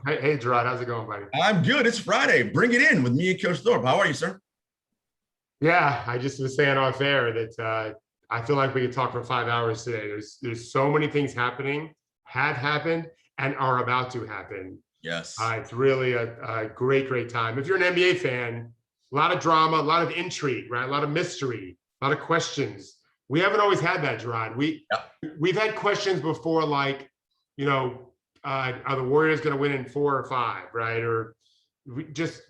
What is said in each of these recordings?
Hey, Jarod, how's it going, buddy? I'm good. It's Friday. Bring it in with me and Coach Thorpe. How are you, sir? Yeah, I just was saying off air that I feel like we could talk for 5 hours today. There's so many things happening, have happened, and are about to happen. Yes. It's really a great time. If you're an NBA fan, a lot of drama, a lot of intrigue, right? A lot of mystery, a lot of questions. We haven't always had that, Jarod. Yep. We've had questions before, like, you know, are the Warriors going to win in 4 or 5, right? Or just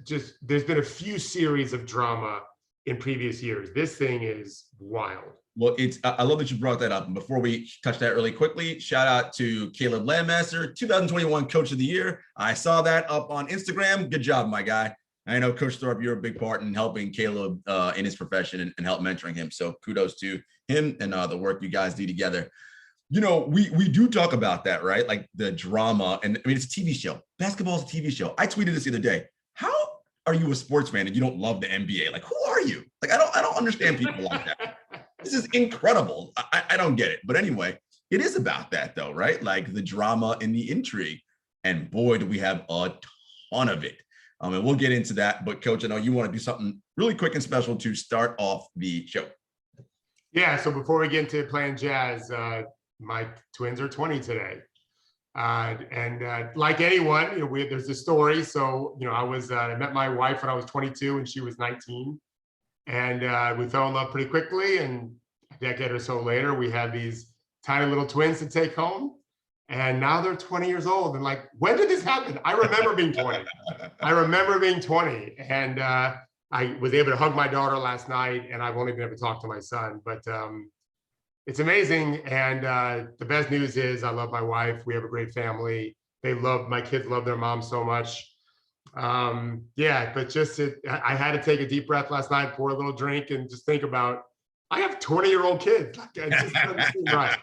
there's been a few series of drama in previous years. This thing is wild. Well, I love that you brought that up. And before we touch that really quickly, shout out to Caleb Landmaster, 2021 Coach of the Year. I saw that up on Instagram. Good job, my guy. I know, Coach Thorpe, you're a big part in helping Caleb in his profession and help mentoring him. So kudos to him and the work you guys do together. You know, we do talk about that, right? Like the drama. And I mean, it's a TV show. Basketball is a TV show. I tweeted this the other day. How are you a sports fan and you don't love the NBA? Like, who are you? Like, I don't understand people like that. This is incredible. I don't get it. But anyway, it is about that though, right? Like the drama and the intrigue. And boy, do we have a ton of it. And we'll get into that. But Coach, I know you want to do something really quick and special to start off the show. Yeah, so before we get into playing jazz, my twins are 20 today. Like anyone, there's a story. So, I met my wife when I was 22 and she was 19. And we fell in love pretty quickly. And a decade or so later, we had these tiny little twins to take home. And now they're 20 years old. And like, when did this happen? I remember being 20. I remember being 20. And I was able to hug my daughter last night. And I've only been able to talk to my son. But it's amazing. And the best news is I love my wife. We have a great family. My kids love their mom so much. But I had to take a deep breath last night, pour a little drink, and just think about, I have 20-year-old kids. It just doesn't seem right.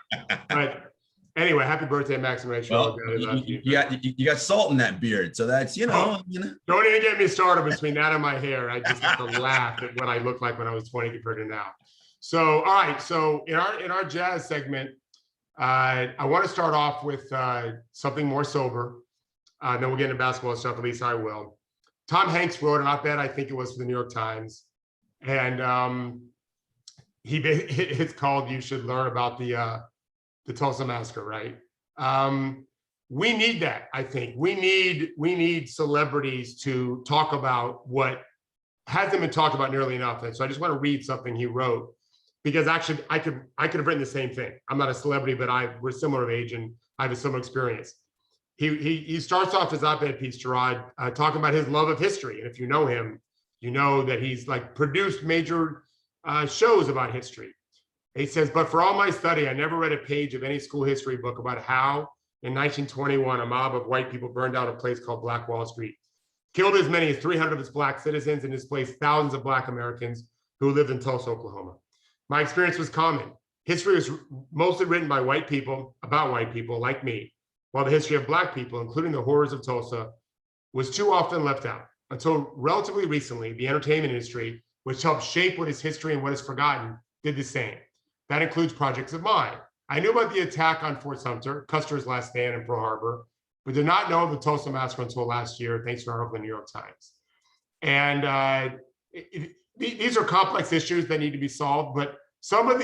But anyway, happy birthday, Max and Rachel. Well, you got salt in that beard, so that's Don't even get me started between that and my hair. I just have to laugh at what I looked like when I was 20 compared to now. So, all right. So in our jazz segment, I want to start off with something more sober. Then we'll get into basketball stuff. At least I will. Tom Hanks wrote an op-ed, I think it was for the New York Times, and it's called "You Should Learn About the Tulsa Massacre." Right? We need that. I think we need celebrities to talk about what hasn't been talked about nearly enough. And so I just want to read something he wrote, because actually I could have written the same thing. I'm not a celebrity, but we're similar of age and I have a similar experience. He starts off his op-ed piece, Jarod, talking about his love of history. And if you know him, you know that he's like produced major shows about history. He says, but for all my study, I never read a page of any school history book about how in 1921, a mob of white people burned down a place called Black Wall Street, killed as many as 300 of its Black citizens, and displaced thousands of Black Americans who lived in Tulsa, Oklahoma. My experience was common. History was mostly written by white people, about white people like me, while the history of Black people, including the horrors of Tulsa, was too often left out. Until relatively recently, the entertainment industry, which helped shape what is history and what is forgotten, did the same. That includes projects of mine. I knew about the attack on Fort Sumter, Custer's last stand in Pearl Harbor, but did not know of the Tulsa Massacre until last year, thanks to an article in the New York Times. And these are complex issues that need to be solved, but some of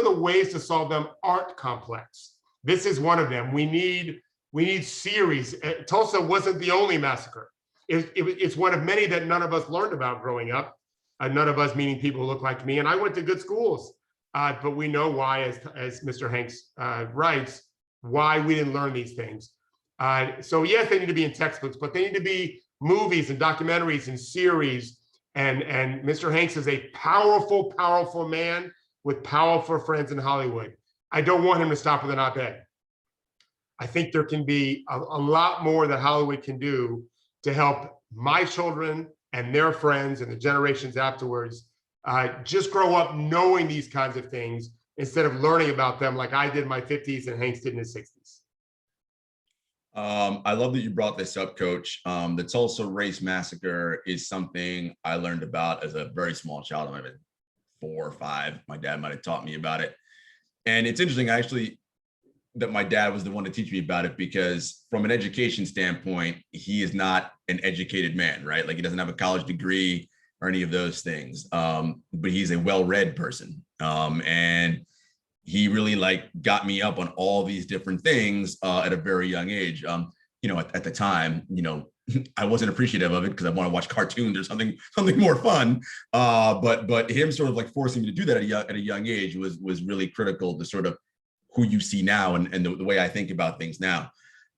the ways to solve them aren't complex. This is one of them. We need series. Tulsa wasn't the only massacre. It's one of many that none of us learned about growing up. None of us, meaning people who look like me. And I went to good schools, but we know why, as Mr. Hanks writes, why we didn't learn these things. So yes, they need to be in textbooks, but they need to be movies and documentaries and series. And Mr. Hanks is a powerful, powerful man with powerful friends in Hollywood. I don't want him to stop with an op-ed. I think there can be a lot more that Hollywood can do to help my children and their friends and the generations afterwards just grow up knowing these kinds of things instead of learning about them like I did in my 50s and Hanks did in his 60s. I love that you brought this up, Coach. The Tulsa Race Massacre is something I learned about as a very small child. I might have been 4 or 5. My dad might have taught me about it. And it's interesting, I actually that my dad was the one to teach me about it, because from an education standpoint, he is not an educated man, right? Like he doesn't have a college degree or any of those things. But he's a well-read person. And he really like got me up on all these different things at a very young age. At the time, I wasn't appreciative of it because I want to watch cartoons or something more fun. But him sort of like forcing me to do that at a young age was really critical to sort of who you see now and the way I think about things now.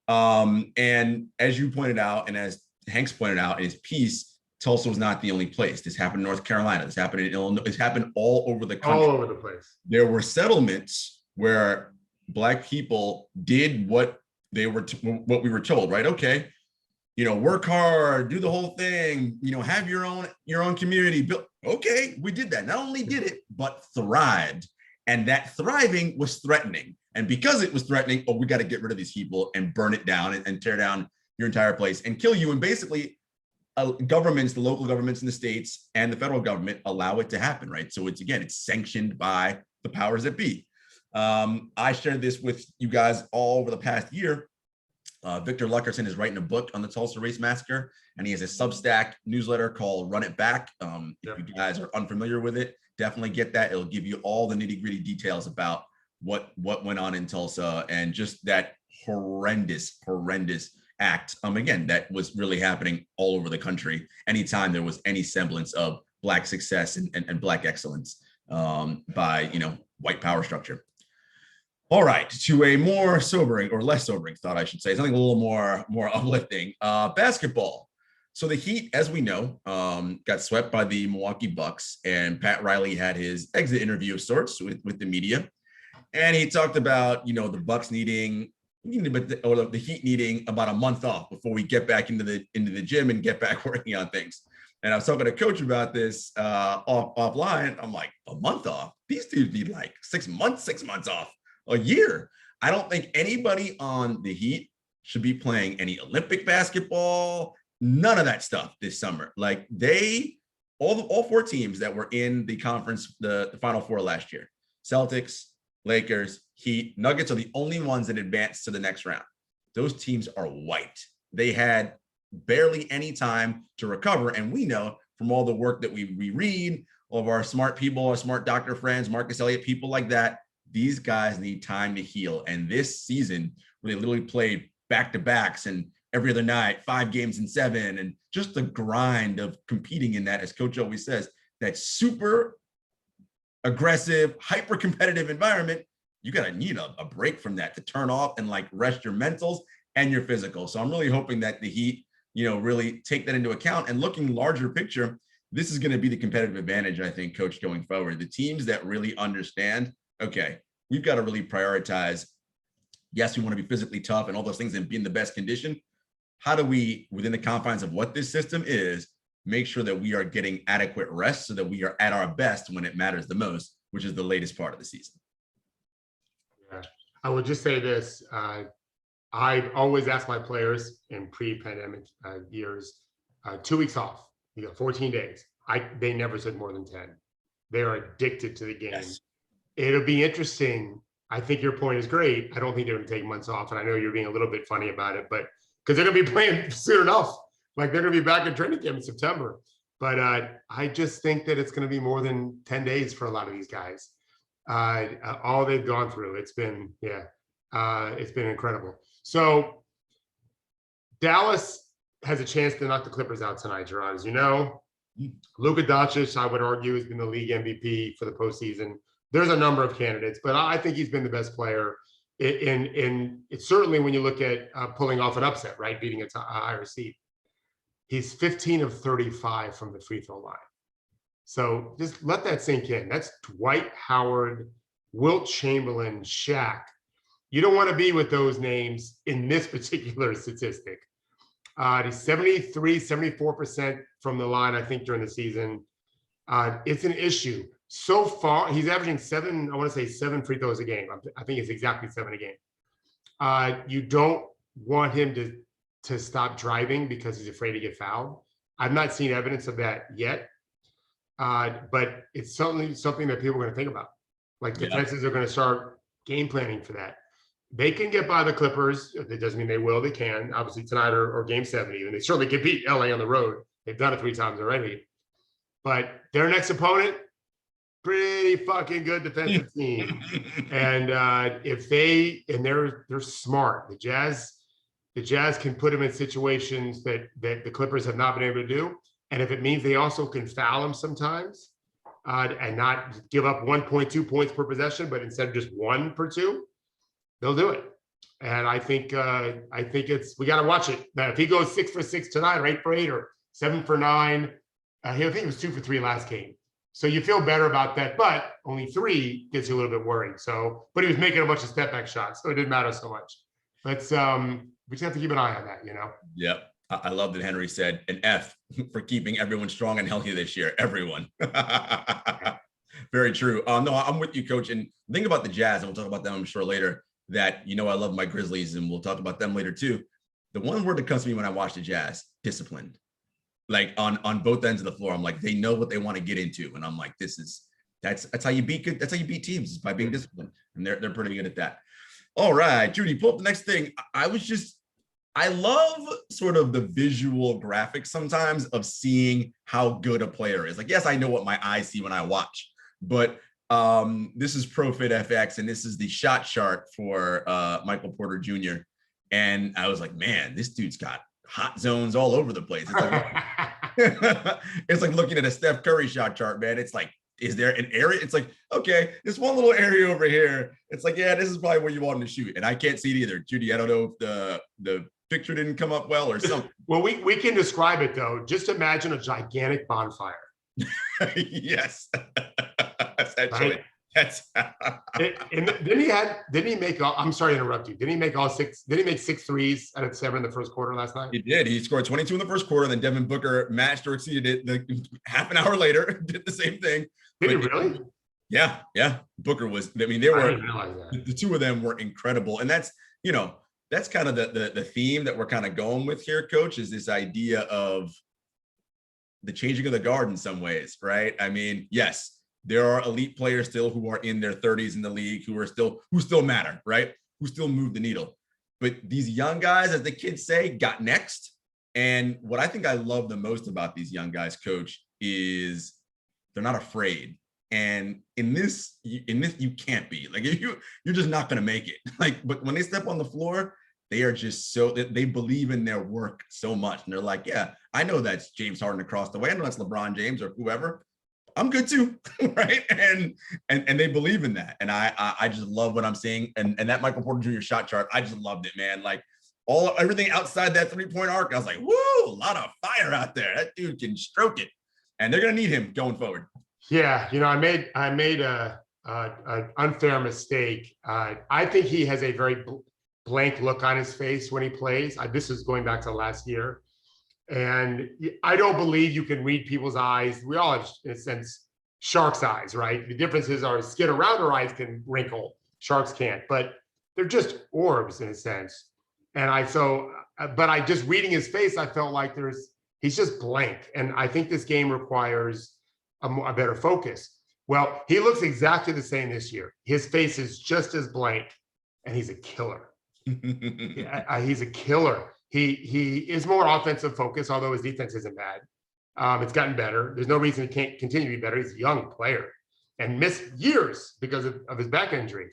And as you pointed out, and as Hanks pointed out in his piece, Tulsa was not the only place. This happened in North Carolina. This happened in Illinois. It's happened all over the country. All over the place. There were settlements where Black people did what we were told, right? Okay, work hard, do the whole thing, have your own community built. Okay, we did that. Not only did it, but thrived. And that thriving was threatening. And because it was threatening, we got to get rid of these people and burn it down and tear down your entire place and kill you. And basically, governments, the local governments in the states and the federal government allow it to happen, right? So it's sanctioned by the powers that be. I shared this with you guys all over the past year. Victor Luckerson is writing a book on the Tulsa Race Massacre, and he has a Substack newsletter called Run It Back. If you guys are unfamiliar with it, definitely get that. It'll give you all the nitty-gritty details about what went on in Tulsa and just that horrendous act. Again, that was really happening all over the country. Anytime there was any semblance of Black success and Black excellence by white power structure. All right, to a more sobering or less sobering thought, I should say, something a little more uplifting. Basketball. So the Heat, as we know, got swept by the Milwaukee Bucks, and Pat Riley had his exit interview of sorts with the media, and he talked about the Bucks needing, or the Heat needing about a month off before we get back into the gym and get back working on things. And I was talking to Coach about this offline. I'm like, a month off? These dudes need like 6 months off. A year. I don't think anybody on the Heat should be playing any Olympic basketball, none of that stuff this summer. Like all 4 teams that were in the conference, the Final Four last year, Celtics, Lakers, Heat, Nuggets are the only ones that advanced to the next round. Those teams are white. They had barely any time to recover. And we know from all the work that we read, all of our smart people, our smart doctor friends, Marcus Elliott, people like that, these guys need time to heal. And this season, where they literally played back-to-backs and every other night, 5 games in 7, and just the grind of competing in that, as Coach always says, that super aggressive, hyper-competitive environment, you got to need a break from that to turn off and like rest your mentals and your physical. So I'm really hoping that the Heat, really take that into account. And looking larger picture, this is going to be the competitive advantage, I think, Coach, going forward. The teams that really understand, okay, we've got to really prioritize. Yes, we want to be physically tough and all those things and be in the best condition. How do we, within the confines of what this system is, make sure that we are getting adequate rest so that we are at our best when it matters the most, which is the latest part of the season? Yeah. I would just say this. I always ask my players in pre-pandemic years, 2 weeks off. You got 14 days. They never said more than 10. They are addicted to the game. Yes. It'll be interesting. I think your point is great. I don't think they're going to take months off. And I know you're being a little bit funny about it, but because they're going to be playing soon enough. Like they're going to be back in training camp in September. But I just think that it's going to be more than 10 days for a lot of these guys. All they've gone through. It's been incredible. So Dallas has a chance to knock the Clippers out tonight, Jarod. As you know, Luka Doncic, I would argue, has been the league MVP for the postseason. There's a number of candidates, but I think he's been the best player in certainly when you look at pulling off an upset, right? Beating a higher seed. He's 15 of 35 from the free throw line. So just let that sink in. That's Dwight Howard, Wilt Chamberlain, Shaq. You don't want to be with those names in this particular statistic. He's 73, 74% from the line, I think, during the season. It's an issue. So far, he's averaging 7 free throws a game. I think it's exactly 7 a game. You don't want him to stop driving because he's afraid to get fouled. I've not seen evidence of that yet, but it's certainly something that people are going to think about. Like defenses are going to start game planning for that. They can get by the Clippers. It doesn't mean they will. They can, obviously, tonight or game 7 even. They certainly can beat LA on the road. They've done it 3 times already. But their next opponent, pretty fucking good defensive team. And they're smart. The Jazz can put them in situations that the Clippers have not been able to do. And if it means they also can foul them sometimes and not give up 1.2 points per possession, but instead of just 1 per 2, they'll do it. And I think we got to watch it. Now, if he goes 6 for 6 tonight, or 8 for 8, or 7 for 9, I think it was 2 for 3 last game. So you feel better about that, but only 3 gets you a little bit worried. So, but he was making a bunch of step back shots, so it didn't matter so much. But we just have to keep an eye on that, Yep. I love that Henry said an F for keeping everyone strong and healthy this year. Everyone. Very true. No, I'm with you, Coach. And the thing about the Jazz, and we'll talk about them, I'm sure, later, that, I love my Grizzlies, and we'll talk about them later too. The one word that comes to me when I watch the Jazz, disciplined. Like on both ends of the floor, I'm like, they know what they want to get into. And I'm like, that's how you beat teams, is by being disciplined. And they're pretty good at that. All right, Judy, pull up the next thing. I love sort of the visual graphics sometimes of seeing how good a player is. Like, yes, I know what my eyes see when I watch, but this is ProFit FX, and this is the shot chart for Michael Porter Jr. And I was like, man, this dude's got hot zones all over the place. It's like looking at a Steph Curry shot chart, man. It's like, is there an area? It's like, okay, this one little area over here. It's like, yeah, this is probably where you want him to shoot. And I can't see it either. Judy, I don't know if the picture didn't come up well or something. Well, we can describe it though. Just imagine a gigantic bonfire. Yes. Essentially. Right? Didn't he make I'm sorry to interrupt you. Didn't he make 6 threes out of 7 in the first quarter last night? He did. He scored 22 in the first quarter. Then Devin Booker matched or exceeded it half an hour later, did the same thing. Did he really? Yeah. Booker was, they were, the 2 of them were incredible. And that's, that's kind of the theme that we're kind of going with here, Coach, is this idea of the changing of the guard in some ways, right? I mean, yes, there are elite players still who are in their 30s in the league who still matter, right? Who still move the needle. But these young guys, as the kids say, got next. And what I think I love the most about these young guys, Coach, is they're not afraid. And in this, you can't be like, you're just not going to make it. Like, but when they step on the floor, they are just they believe in their work so much. And they're like, yeah, I know that's James Harden across the way. I know that's LeBron James or whoever. I'm good too, right? And they believe in that. And I just love what I'm seeing. And that Michael Porter Jr. shot chart, I just loved it, man. Like everything outside that 3-point arc, I was like, woo, a lot of fire out there. That dude can stroke it. And they're gonna need him going forward. Yeah, I made an unfair mistake. I think he has a very blank look on his face when he plays. This is going back to last year. And I don't believe you can read people's eyes. We all have, in a sense, shark's eyes, right? The difference is our skin around our eyes can wrinkle. Sharks can't, but they're just orbs in a sense. And but I just reading his face, I felt like he's just blank. And I think this game requires a better focus. Well, he looks exactly the same this year. His face is just as blank, and he's a killer. He's a killer. He is more offensive focused, although his defense isn't bad. It's gotten better. There's no reason he can't continue to be better. He's a young player and missed years because of his back injury.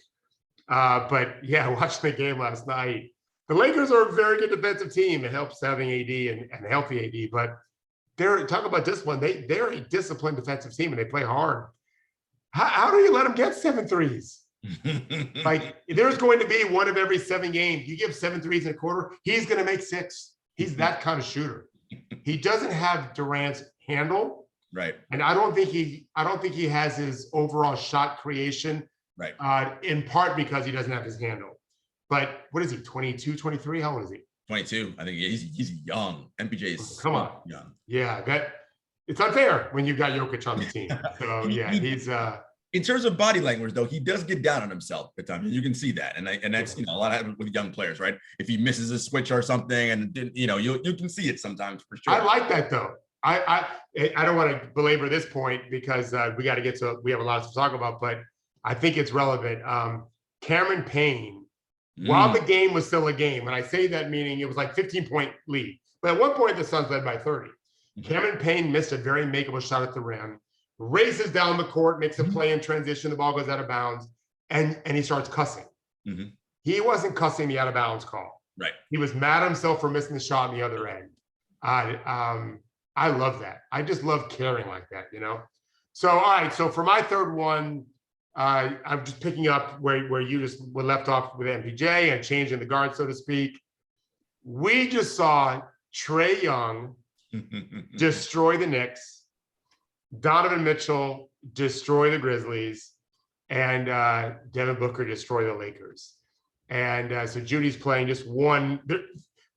But yeah, watching the game last night, the Lakers are a very good defensive team. It helps having AD and healthy AD, but they're talking about discipline. They're a disciplined defensive team and they play hard. How do you let them get 7 threes? Like, there's going to be one of every 7 games. You give 7 threes in a quarter, he's going to make 6. He's that kind of shooter. He doesn't have Durant's handle, right? And I don't think he has his overall shot creation, right? In part because he doesn't have his handle. But what is he? 22, 23? How old is he? 22. I think he's young. MPJ is come on, young. Yeah, it's unfair when you've got Jokic on the team. So yeah, he's. In terms of body language, though, he does get down on himself at times. You can see that, and that's a lot of with young players, right? If he misses a switch or something, and you can see it sometimes for sure. I like that though. I don't want to belabor this point because we have a lot to talk about, but I think it's relevant. Cameron Payne while the game was still a game. And I say that meaning it was like 15-point lead. But at one point, the Suns led by 30. Cameron Payne missed a very makeable shot at the rim, races down the court, makes a play in transition. The ball goes out of bounds, and he starts cussing. He wasn't cussing the out of bounds call. Right. He was mad at himself for missing the shot on the other end. I love that. I just love caring like that, you know? So, all right. So for my third one, I'm just picking up where you just were left off with MPJ and changing the guard, so to speak. We just saw Trae Young destroy the Knicks, Donovan Mitchell destroy the Grizzlies, and Devin Booker destroy the Lakers. And so Judy's playing just one.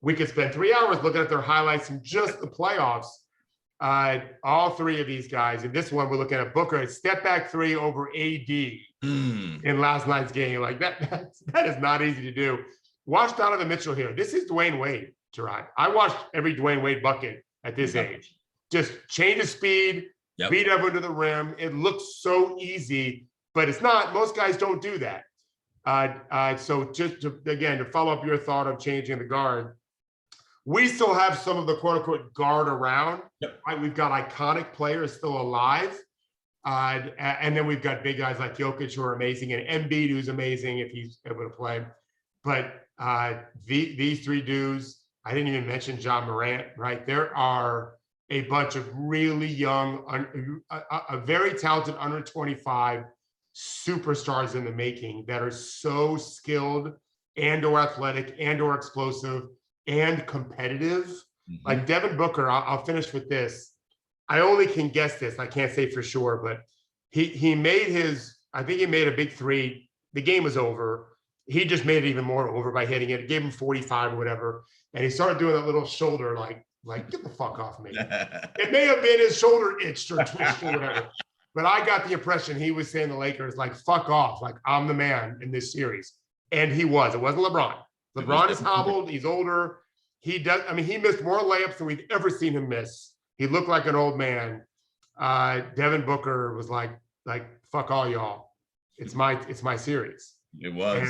We could spend 3 hours looking at their highlights in just the playoffs. All three of these guys. In this one, we're looking at Booker, a step back three over AD in last night's game. Like that is not easy to do. Watch Donovan Mitchell here. This is Dwayne Wade, Jarod. I watched every Dwayne Wade bucket at this age. Just change of speed, beat everyone to the rim. It looks so easy, but it's not. Most guys don't do that. So just to follow up your thought of changing the guard, we still have some of the quote unquote guard around. Right? We've got iconic players still alive. And then we've got big guys like Jokic who are amazing, and Embiid who's amazing if he's able to play. But these three dudes, I didn't even mention John Morant, right? There are a bunch of really young, a very talented under 25 superstars in the making that are so skilled and or athletic and or explosive and competitive. Like Devin Booker, I'll finish with this. I only can guess this. I can't say for sure, but he made I think he made a big three. The game was over. He just made it even more over by hitting it. It gave him 45 or whatever. And he started doing that little shoulder, like get the fuck off me. It may have been his shoulder itched or twitched or whatever. But I got the impression he was saying the Lakers, like, fuck off. Like, I'm the man in this series. And he was. It wasn't LeBron. LeBron is hobbled. He's older. He missed more layups than we've ever seen him miss. He looked like an old man. Devin Booker was like, fuck all y'all. It's my series. It was.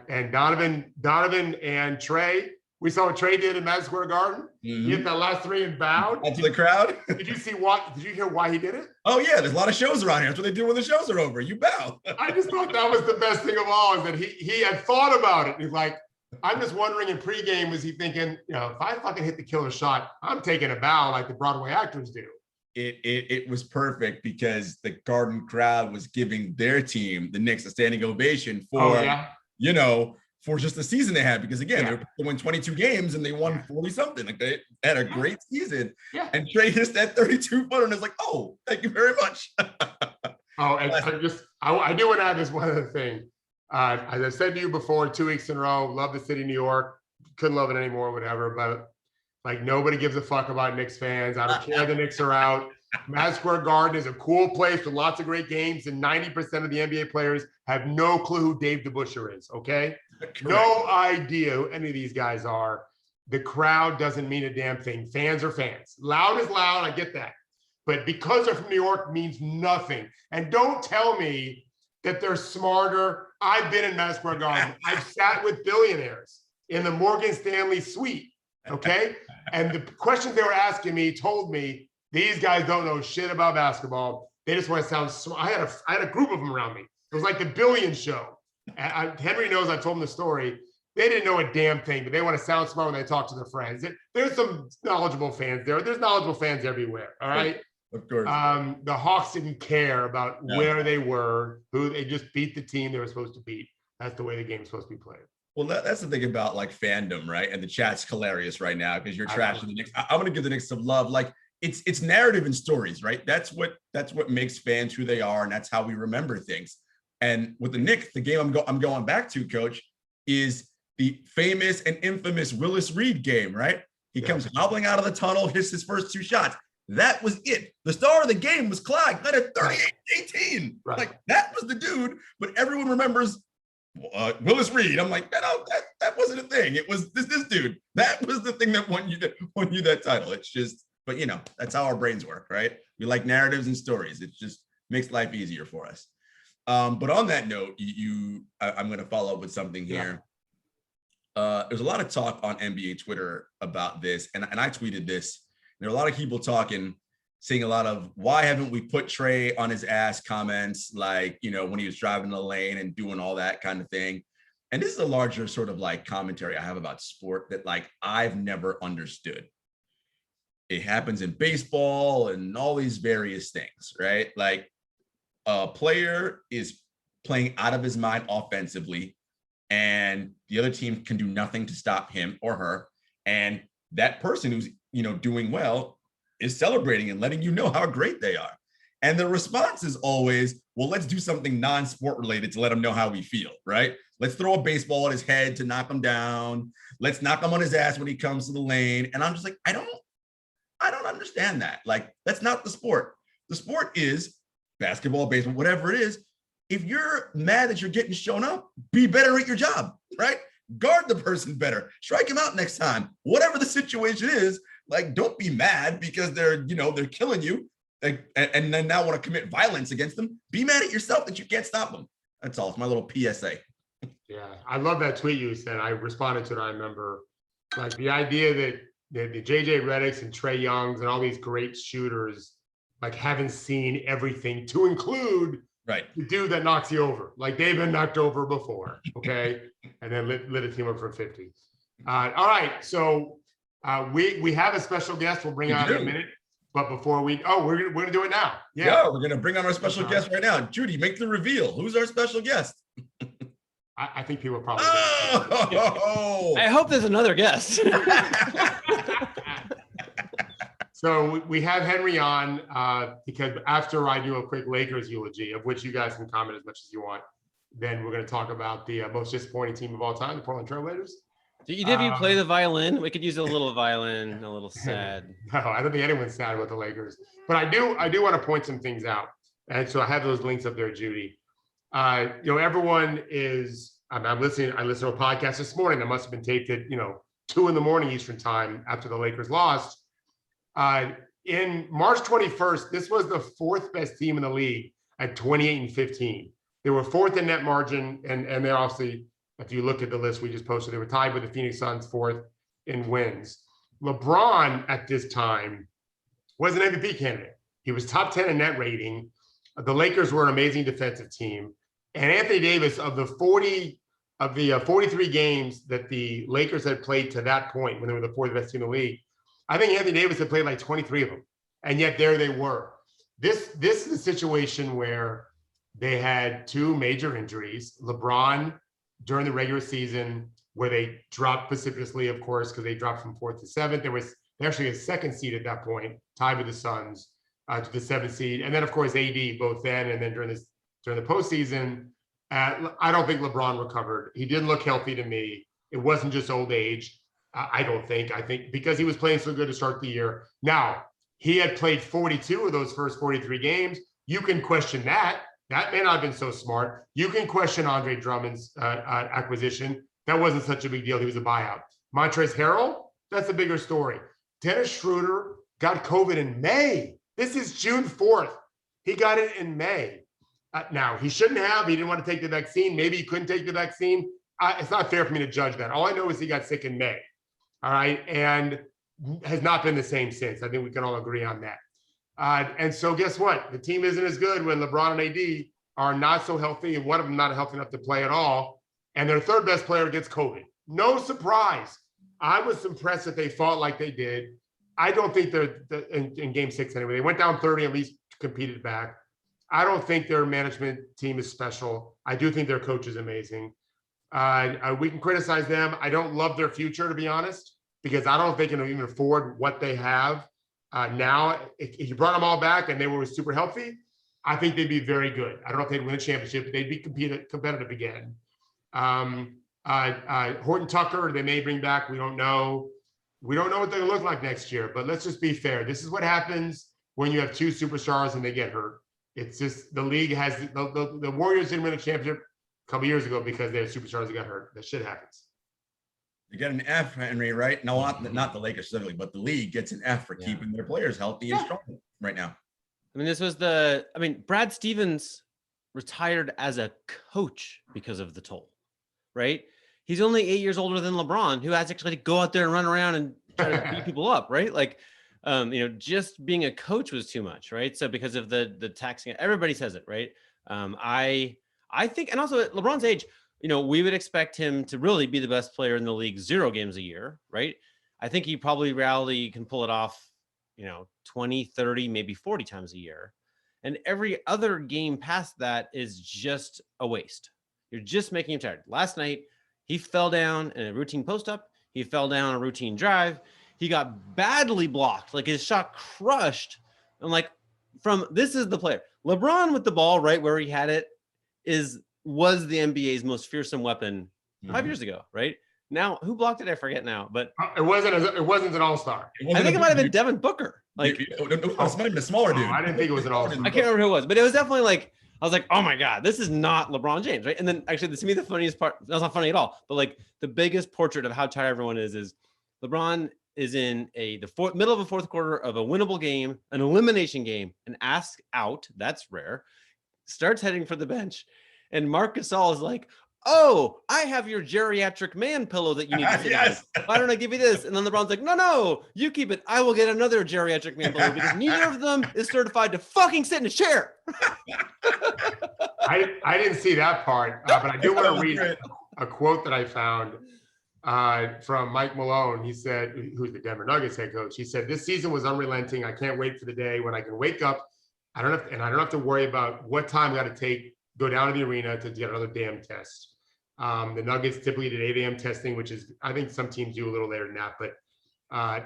And Donovan and Trae, we saw what Trae did in Madison Square Garden. He hit that last three and bowed. To the crowd. Did you hear why he did it? Oh yeah, there's a lot of shows around here. That's what they do when the shows are over. You bow. I just thought that was the best thing of all, is that he had thought about it. He's like, I'm just wondering in pregame, was he thinking, if I fucking hit the killer shot, I'm taking a bow like the Broadway actors do. It was perfect because the Garden crowd was giving their team, the Knicks, a standing ovation for, for just the season they had. Because again, they won 22 games and they won 40 something. Like they had a great season. Yeah. And Trae hits that 32-footer and it's like, oh, thank you very much. And I do want to add this one other thing. As I said to you before, 2 weeks in a row, love the city of New York. Couldn't love it anymore, whatever. But like nobody gives a fuck about Knicks fans. I don't care the Knicks are out. Madison Square Garden is a cool place with lots of great games, and 90% of the NBA players have no clue who Dave DeBusschere is, okay? Correct. No idea who any of these guys are. The crowd doesn't mean a damn thing. Fans are fans. Loud is loud, I get that. But because they're from New York means nothing. And don't tell me that they're smarter. I've been in Madison Square Garden. I've sat with billionaires in the Morgan Stanley suite, okay? And the questions they were asking me told me, these guys don't know shit about basketball. They just want to sound smart. I had a group of them around me. It was like the Billion Show. Henry knows I told him the story. They didn't know a damn thing, but they want to sound smart when they talk to their friends. There's some knowledgeable fans there. There's knowledgeable fans everywhere, all right? Of course. The Hawks didn't care about where they were, they just beat the team they were supposed to beat. That's the way the game's supposed to be played. Well, that's the thing about like fandom, right? And the chat's hilarious right now because you're trashing the Knicks. I'm going to give the Knicks some love. Like it's narrative and stories, right? That's what makes fans who they are, and that's how we remember things. And with the Knicks, the game I'm going back to, Coach, is the famous and infamous Willis Reed game, right? He comes hobbling out of the tunnel, hits his first two shots. That was it. The star of the game was Clyde, not at 38-18. Right. Like that was the dude, but everyone remembers Willis Reed. I'm like, no, that wasn't a thing. It was this dude. That was the thing that won you that title. It's just, but that's how our brains work, right? We like narratives and stories. It just makes life easier for us. But on that note, I'm going to follow up with something here. there's a lot of talk on NBA Twitter about this, and I tweeted this. There are a lot of people talking, seeing a lot of why haven't we put Trae on his ass comments, like, you know, when he was driving the lane and doing all that kind of thing. And this is a larger sort of like commentary I have about sport that like I've never understood. It happens in baseball and all these various things, right? Like a player is playing out of his mind offensively, and the other team can do nothing to stop him or her. And that person who's, you know, doing well is celebrating and letting you know how great they are. And the response is always, well, let's do something non-sport related to let him know how we feel, right? Let's throw a baseball at his head to knock him down. Let's knock him on his ass when he comes to the lane. And I'm just like, I don't understand that. Like, that's not the sport. The sport is basketball, baseball, whatever it is. If you're mad that you're getting shown up, be better at your job, right? Guard the person better. Strike him out next time. Whatever the situation is, like, don't be mad because they're killing you and then now want to commit violence against them. Be mad at yourself that you can't stop them. That's all. It's my little PSA. Yeah, I love that tweet you said. I responded to it. I remember, like, the idea that the JJ Redicks and Trae Youngs and all these great shooters, like, haven't seen everything, to include the dude that knocks you over. Like, they've been knocked over before, okay? And then lit a team up for 50. All right, so we have a special guest we'll bring on in a minute. But before we're gonna do it now. Yeah, we're gonna bring on our special guest right now. Judy, make the reveal. Who's our special guest? I think people probably. I hope there's another guest. So we have Henry on because after I do a quick Lakers eulogy, of which you guys can comment as much as you want, then we're going to talk about the most disappointing team of all time, the Portland Trail Blazers. Did you play the violin? We could use a little violin, a little sad. No, I don't think anyone's sad with the Lakers, but I do want to point some things out. And so I have those links up there, Judy. Everyone is, I listened to a podcast this morning that must have been taped at, 2 a.m. Eastern time after the Lakers lost. In March 21st, this was the 4th best team in the league at 28-15. They were 4th in net margin. And they obviously, if you look at the list we just posted, they were tied with the Phoenix Suns 4th in wins. LeBron at this time was an MVP candidate. He was top 10 in net rating. The Lakers were an amazing defensive team. And Anthony Davis, of the 43 games that the Lakers had played to that point when they were the 4th best team in the league, I think Anthony Davis had played like 23 of them. And yet there they were. This is a situation where they had 2 major injuries. LeBron during the regular season, where they dropped precipitously, of course, because they dropped from 4th to 7th. They actually a 2nd seed at that point, tied with the Suns to the 7th seed. And then, of course, AD both then and then during the postseason. I don't think LeBron recovered. He didn't look healthy to me. It wasn't just old age. I don't think. I think because he was playing so good to start the year. Now, he had played 42 of those first 43 games. You can question that. That may not have been so smart. You can question Andre Drummond's acquisition. That wasn't such a big deal. He was a buyout. Montrezl Harrell, that's a bigger story. Dennis Schroeder got COVID in May. This is June 4th. He got it in May. Now, he shouldn't have. He didn't want to take the vaccine. Maybe he couldn't take the vaccine. It's not fair for me to judge that. All I know is he got sick in May. All right. And has not been the same since. I think we can all agree on that. And so guess what? The team isn't as good when LeBron and AD are not so healthy, and one of them not healthy enough to play at all. And their 3rd best player gets COVID. No surprise. I was impressed that they fought like they did. I don't think they're in game 6 anyway. They went down 30, at least competed back. I don't think their management team is special. I do think their coach is amazing. We can criticize them. I don't love their future, to be honest, because I don't think they can even afford what they have now. If you brought them all back and they were super healthy, I think they'd be very good. I don't know if they'd win a championship, but they'd be competitive again. Horton Tucker, they may bring back. We don't know. We don't know what they're going to look like next year, but let's just be fair. This is what happens when you have 2 superstars and they get hurt. It's just the league has the Warriors didn't win a championship a couple years ago because they had superstars that got hurt. That shit happens. You get an F, Henry, right? No, not the Lakers specifically, but the league gets an F for keeping their players healthy and strong right now. I mean, Brad Stevens retired as a coach because of the toll, right? he's only 8 years older than LeBron, who has actually to go out there and run around and try to beat people up, right? Like, just being a coach was too much, right? So because of the taxing, everybody says it, right? I think, and also at LeBron's age, we would expect him to really be the best player in the league 0 games a year, right? I think he probably reality can pull it off, 20, 30, maybe 40 times a year. And every other game past that is just a waste. You're just making him tired. Last night, he fell down in a routine post-up. He fell down a routine drive. He got badly blocked, like his shot crushed. I'm like, this is the player. LeBron with the ball right where he had it was the NBA's most fearsome weapon 5 years ago, right? Now, who blocked it? I forget now, but it wasn't an all-star. I think it might have been Devin Booker. Like, it might have been a smaller dude. I didn't think it was an all-star. I can't remember who it was, but it was definitely like, I was like, oh my God, this is not LeBron James, right? And then actually, to me, the funniest part, that's not funny at all, but like the biggest portrait of how tired everyone is LeBron is in the middle of a fourth quarter of a winnable game, an elimination game, and asked out, that's rare, starts heading for the bench. And Marc Gasol is like, oh, I have your geriatric man pillow that you need to sit Yes. on. Why don't I give you this? And then LeBron's like, no, you keep it. I will get another geriatric man pillow because neither of them is certified to fucking sit in a chair. I didn't see that part, but I do want to read a quote that I found from Mike Malone. He said, who's the Denver Nuggets head coach. He said, this season was unrelenting. I can't wait for the day when I can wake up. I don't have to worry about what time I got to go down to the arena to get another damn test. The Nuggets typically did 8 a.m. testing, which is, I think some teams do a little later than that. But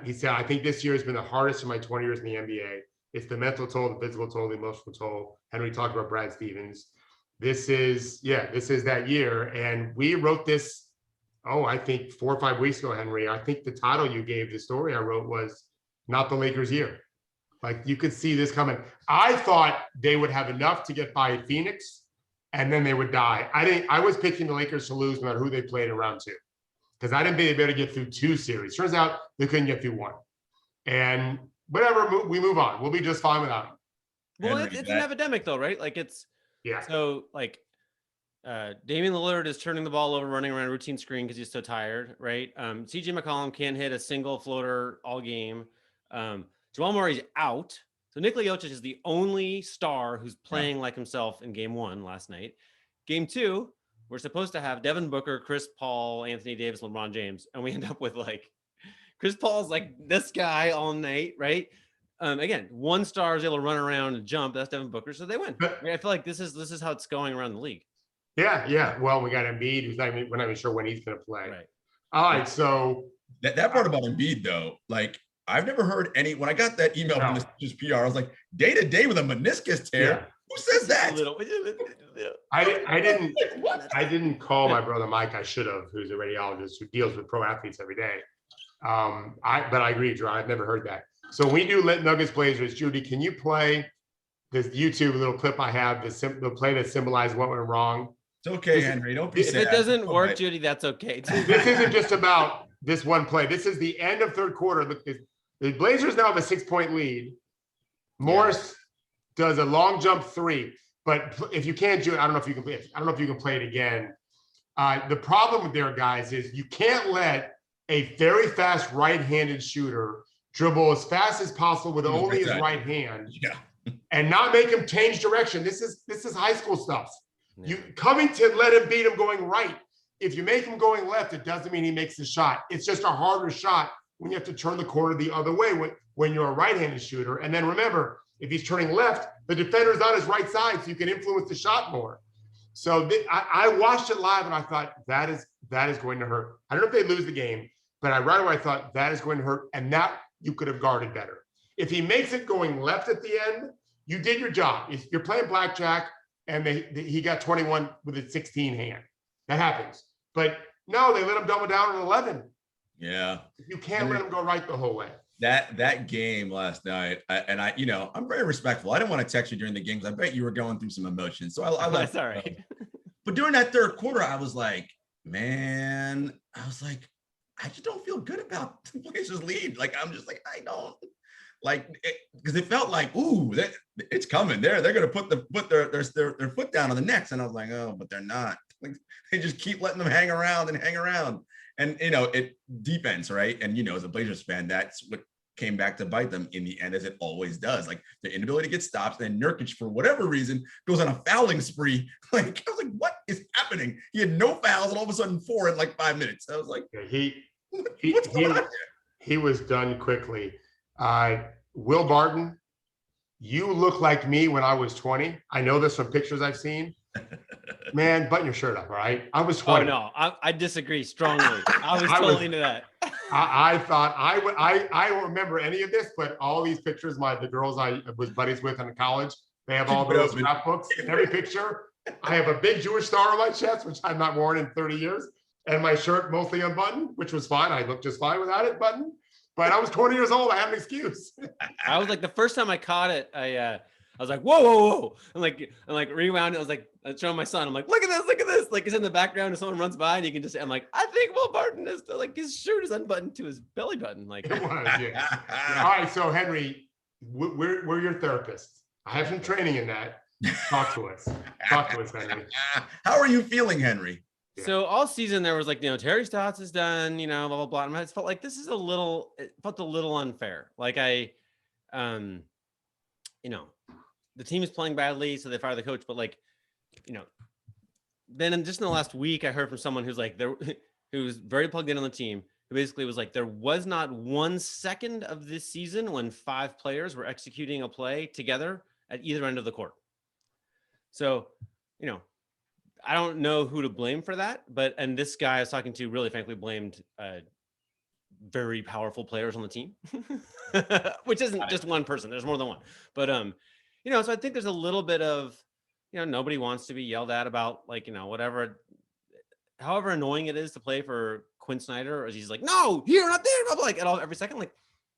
he said, I think this year has been the hardest in my 20 years in the NBA. It's the mental toll, the physical toll, the emotional toll. Henry talked about Brad Stevens. This is that year. And we wrote this, I think 4 or 5 weeks ago, Henry. I think the title you gave the story I wrote was Not the Lakers' Year. Like, you could see this coming. I thought they would have enough to get by Phoenix, and then they would die. I was picking the Lakers to lose no matter who they played in round 2, because I didn't think they'd be able to get through 2 series. Turns out they couldn't get through 1. And whatever, we move on. We'll be just fine without them. Well, it's an epidemic, though, right? Like, so like Damian Lillard is turning the ball over, running around a routine screen because he's so tired, right? CJ McCollum can't hit a single floater all game. Jamal Murray's out. So Nikola Jokic is the only star who's playing like himself in game 1 last night. Game 2, we're supposed to have Devin Booker, Chris Paul, Anthony Davis, LeBron James. And we end up with like Chris Paul's like this guy all night, right? Again, 1 star is able to run around and jump. That's Devin Booker. So they win. I feel like this is how it's going around the league. Yeah. Well, we got Embiid, we're not even sure when he's going to play. Right. All right. So that part about Embiid, though, like, I've never heard when I got that email from this PR, I was like, day to day with a meniscus tear. Yeah. Who says that? I didn't call my brother Mike. I should have, who's a radiologist who deals with pro athletes every day. But I agree, Jarod. I've never heard that. So we do Nuggets Blazers. Judy, can you play this YouTube little clip I have, the play that symbolizes what went wrong? It's okay, Henry. Don't be sad. If it doesn't work, Judy, that's okay. This isn't just about this one play. This is the end of third quarter. The Blazers now have a 6-point lead. Morris does a long jump 3, but if you can't do it, I don't know if you can play it again. The problem with their guys is you can't let a very fast right-handed shooter dribble as fast as possible with only his right hand, and not make him change direction. This is high school stuff. Yeah. Covington let him beat him going right. If you make him going left, it doesn't mean he makes the shot. It's just a harder shot when you have to turn the corner the other way when you're a right-handed shooter. And then remember, if he's turning left, the defender's on his right side, so you can influence the shot more. So I watched it live, and I thought that is going to hurt. I don't know if they lose the game, but right away I thought that is going to hurt, and that you could have guarded better. If he makes it going left at the end, you did your job. You're playing blackjack, and he got 21 with a 16 hand. That happens. But no, they let him double down on 11. Yeah. You can't let him go right the whole way. That game last night, I'm very respectful. I didn't want to text you during the game because I bet you were going through some emotions. So I that's all right. But during that third quarter, I was like, I just don't feel good about the Blazers' lead. Like, I'm just like, I don't like it, because it felt like, it's coming. They're going to put their foot down on the Knicks, and I was like, oh, but they're not. Like they just keep letting them hang around and hang around. And it defense, right? And as a Blazers fan, that's what came back to bite them in the end, as it always does. Like the inability to get stops, and then Nurkic, for whatever reason, goes on a fouling spree. Like I was like, what is happening? He had no fouls, and all of a sudden 4 in like 5 minutes. I was like, what's going on here? He was done quickly. Will Barton, you look like me when I was 20. I know this from pictures I've seen. Man, button your shirt up, all right? I was 20. Oh no, I disagree strongly. I was totally into that. I thought I don't remember any of this, but all these pictures, the girls I was buddies with in college, they have all those scrapbooks. In every picture, I have a big Jewish star on my chest, which I've not worn in 30 years, and my shirt mostly unbuttoned, which was fine. I looked just fine without it buttoned. But I was 20 years old. I had an excuse. I was like, the first time I caught it, I was like, whoa. I'm like rewound. I was like, showing my son. I'm like, look at this. Like it's in the background and someone runs by and you can just, I'm like, I think Will Barton is like, his shirt is unbuttoned to his belly button. Like, it was, yeah. All right. So Henry, we're your therapist. I have some training in that. Talk to us, Henry. How are you feeling, Henry? Yeah. So all season there was like, Terry Stotts is done, blah, blah, blah. And I felt like this is it felt a little unfair. Like the team is playing badly, so they fire the coach. But like, then just in the last week, I heard from someone who's like who's very plugged in on the team, who basically was like, there was not 1 second of this season when 5 players were executing a play together at either end of the court. So, I don't know who to blame for that, and this guy I was talking to really frankly blamed very powerful players on the team, which isn't just one person. There's more than one. But, so I think there's a little bit of, nobody wants to be yelled at about like, whatever, however annoying it is to play for Quinn Snyder, or he's like, no, here, not there, like every second, like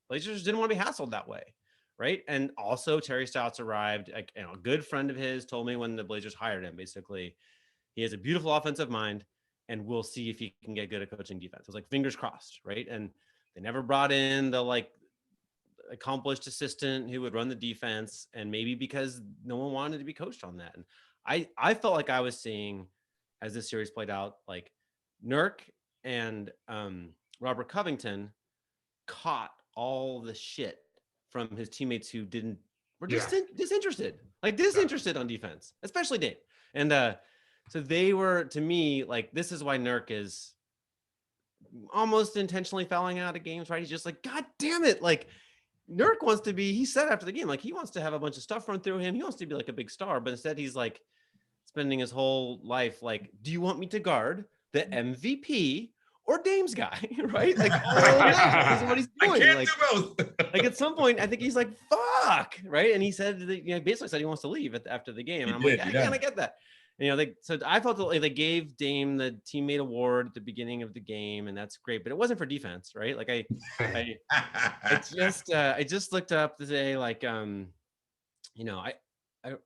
Blazers didn't want to be hassled that way. Right. And also Terry Stotts arrived, like, a good friend of his told me when the Blazers hired him, basically, he has a beautiful offensive mind and we'll see if he can get good at coaching defense. I was like, fingers crossed. Right. And they never brought in the like accomplished assistant who would run the defense, and maybe because no one wanted to be coached on that. And I felt like I was seeing, as this series played out, like Nurk and Robert Covington caught all the shit from his teammates who were just disinterested on defense, especially Dave. And so they were, to me, like, this is why Nurk is almost intentionally fouling out of games, right? He's just like, God damn it. Like, Nurk wants to be, he said after the game, like, he wants to have a bunch of stuff run through him. He wants to be like a big star, but instead he's like spending his whole life like, do you want me to guard the MVP or Dame's guy, right? Like, this is what he's doing. I can't do both. Like at some point, I think he's like, fuck, right? And he said, basically said he wants to leave after the game. And I'm like, I get that. And, so I felt like they gave Dame the teammate award at the beginning of the game, and that's great, but it wasn't for defense, right? Like I just looked up today, like, I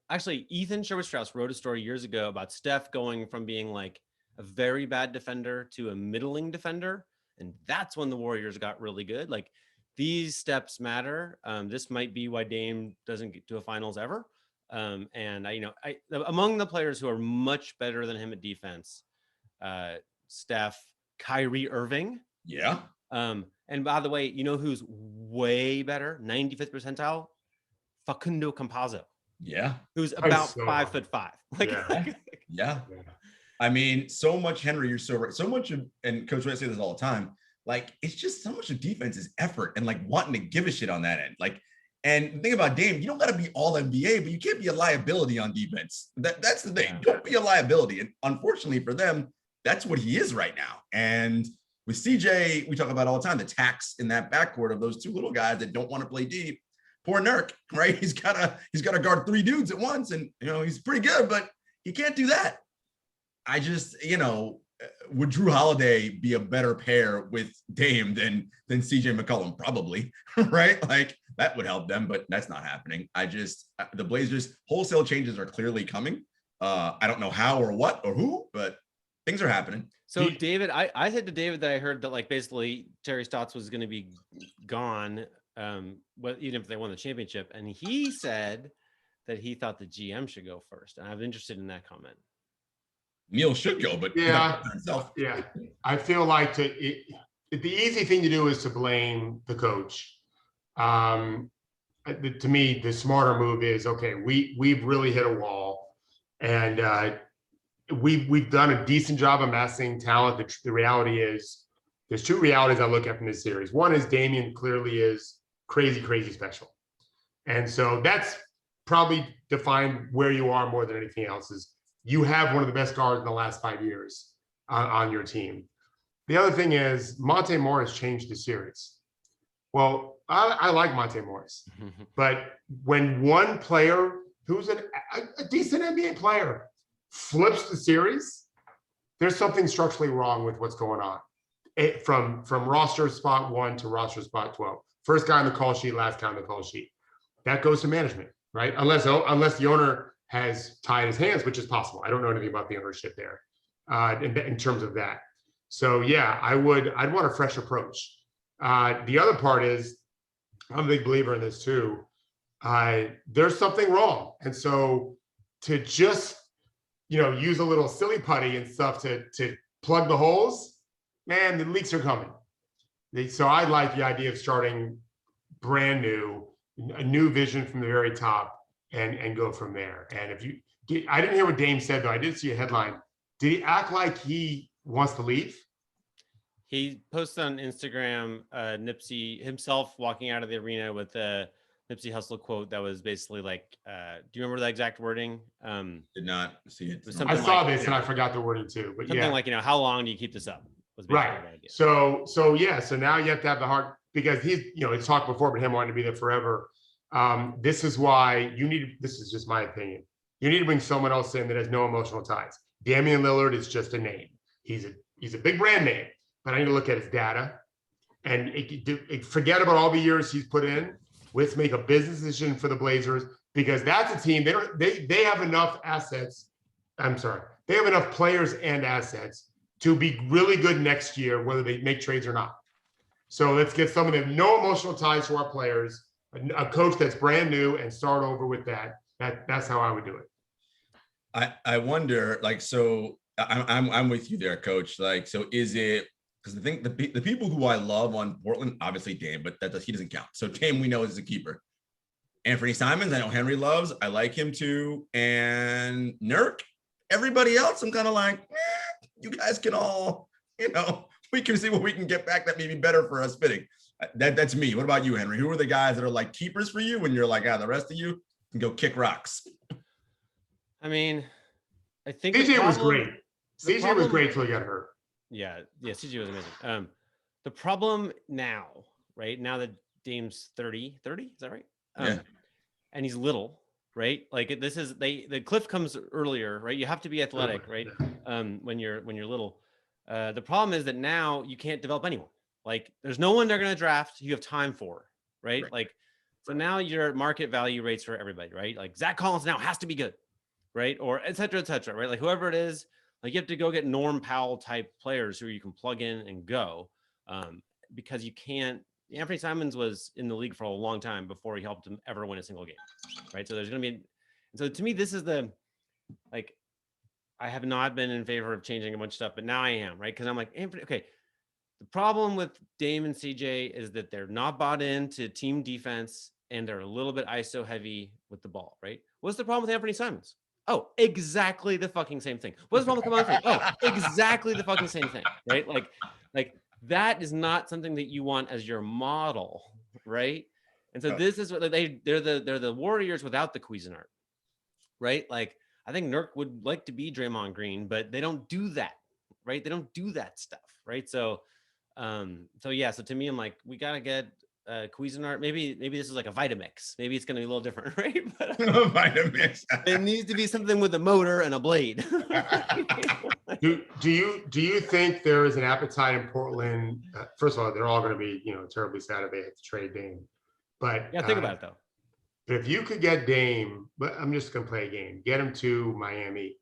actually, Ethan Sherwood-Strauss wrote a story years ago about Steph going from being like a very bad defender to a middling defender. And that's when the Warriors got really good. Like, these steps matter. This might be why Dame doesn't get to a finals ever. And among the players who are much better than him at defense, Steph, Kyrie Irving. Yeah. And by the way, who's way better? 95th percentile, Facundo Campazzo. Yeah. Who's about 5'5". Like, yeah. I mean, so much, Henry, you're so right. So much of, and Coach Ray say this all the time, like, it's just so much of defense is effort and like wanting to give a shit on that end. Like, and the thing about Dame, you don't got to be all NBA, but you can't be a liability on defense. That's the thing. Don't be a liability. And unfortunately for them, that's what he is right now. And with CJ, we talk about all the time, the tax in that backcourt of those two little guys that don't want to play deep. Poor Nurk, right? He's got to guard 3 dudes at once, and he's pretty good, but he can't do that. I just, would Drew Holiday be a better pair with Dame than CJ McCollum? Probably, right? Like, that would help them, but that's not happening. The Blazers wholesale changes are clearly coming. I don't know how or what or who, but things are happening. So David, I said to David that I heard that, like, basically Terry Stotts was going to be gone, even if they won the championship. And he said that he thought the GM should go first. And I'm interested in that comment. Neil should go, but yeah, himself. yeah. I feel like the easy thing to do is to blame the coach. To me, the smarter move is, okay, we've really hit a wall, and we've done a decent job amassing talent. The reality is, there's two realities I look at from this series. One is Damian clearly is crazy, crazy special. And so that's probably defined where you are more than anything else. Is you have one of the best guards in the last 5 years on your team. The other thing is Monte Morris changed the series. Well, I like Monte Morris, but when one player who's a decent NBA player flips the series, there's something structurally wrong with what's going on. From roster spot 1 to roster spot 12. First guy on the call sheet, last guy on the call sheet. That goes to management, right? Unless the owner has tied his hands, which is possible. I don't know anything about the ownership there in terms of that. So yeah, I'd want a fresh approach. The other part is, I'm a big believer in this too. There's something wrong. And so to just, use a little silly putty and stuff to plug the holes, man, the leaks are coming. So I like the idea of starting brand new, a new vision from the very top and go from there. And I didn't hear what Dame said, though. I did see a headline. Did he act like he wants to leave? He posted on Instagram Nipsey himself walking out of the arena with a Nipsey Hussle quote that was basically like, do you remember the exact wording? Did not see it. I saw this and I forgot the wording too. But something like, how long do you keep this up? Right. So yeah. So now you have to have the heart, because he's, it's talked before, but him wanting to be there forever. This is why this is just my opinion. You need to bring someone else in that has no emotional ties. Damian Lillard is just a name. He's a big brand name, but I need to look at his data and forget about all the years he's put in. Let's make a business decision for the Blazers, because that's a team. They have enough assets. They have enough players and assets to be really good next year, whether they make trades or not. So let's get someone that have no emotional ties to our players, a coach that's brand new, and start over with that. That's how I would do it. I wonder, so I'm with you there, Coach. So is it, because the people who I love on Portland, obviously Dame, but he doesn't count. So Dame, we know, is a keeper. Anthony Simons, I know Henry loves. I like him too. And Nurk. Everybody else, I'm kind of like, you guys can all, we can see what we can get back that may be better for us fitting. That's me. What about you, Henry? Who are the guys that are like keepers for you when you're like, the rest of you can go kick rocks? I mean, I think CJ was great. CJ was great till he got hurt. Yeah, CJ was amazing. The problem now, right? Now that Dame's 30, is that right? Yeah. And he's little, right? Like this is the cliff comes earlier, right? You have to be athletic, right? When you're little. The problem is that now you can't develop anyone. Like there's no one they're going to draft you have time for, right? Like, so now you're at market value rates for everybody, right? Like Zach Collins now has to be good, right? Or et cetera, right? Like whoever it is, like you have to go get Norm Powell type players who you can plug in and go, because you can't. Anthony Simons was in the league for a long time before he helped him ever win a single game, right? So there's going to be, so to me, this is I have not been in favor of changing a bunch of stuff, but now I am, right? Because I'm like, okay, the problem with Dame and CJ is that they're not bought into team defense and they're a little bit ISO heavy with the ball, right? What's the problem with Anthony Simons? Oh, exactly the fucking same thing. What's the problem with Kevon Durant? Oh, exactly the fucking same thing, right? Like that is not something that you want as your model, right? And so this is what they're the Warriors without the Cuisinart, right? Like I think Nurk would like to be Draymond Green, but they don't do that, right? They don't do that stuff, right? So to me, I'm like, we gotta get Cuisinart. Maybe this is like a Vitamix. Maybe it's gonna be a little different, right? But Vitamix. It needs to be something with a motor and a blade. Do you think there is an appetite in Portland? First of all, they're all going to be terribly sad if they have to trade Dame. But yeah, think about it though. If you could get Dame, but I'm just going to play a game. Get him to Miami,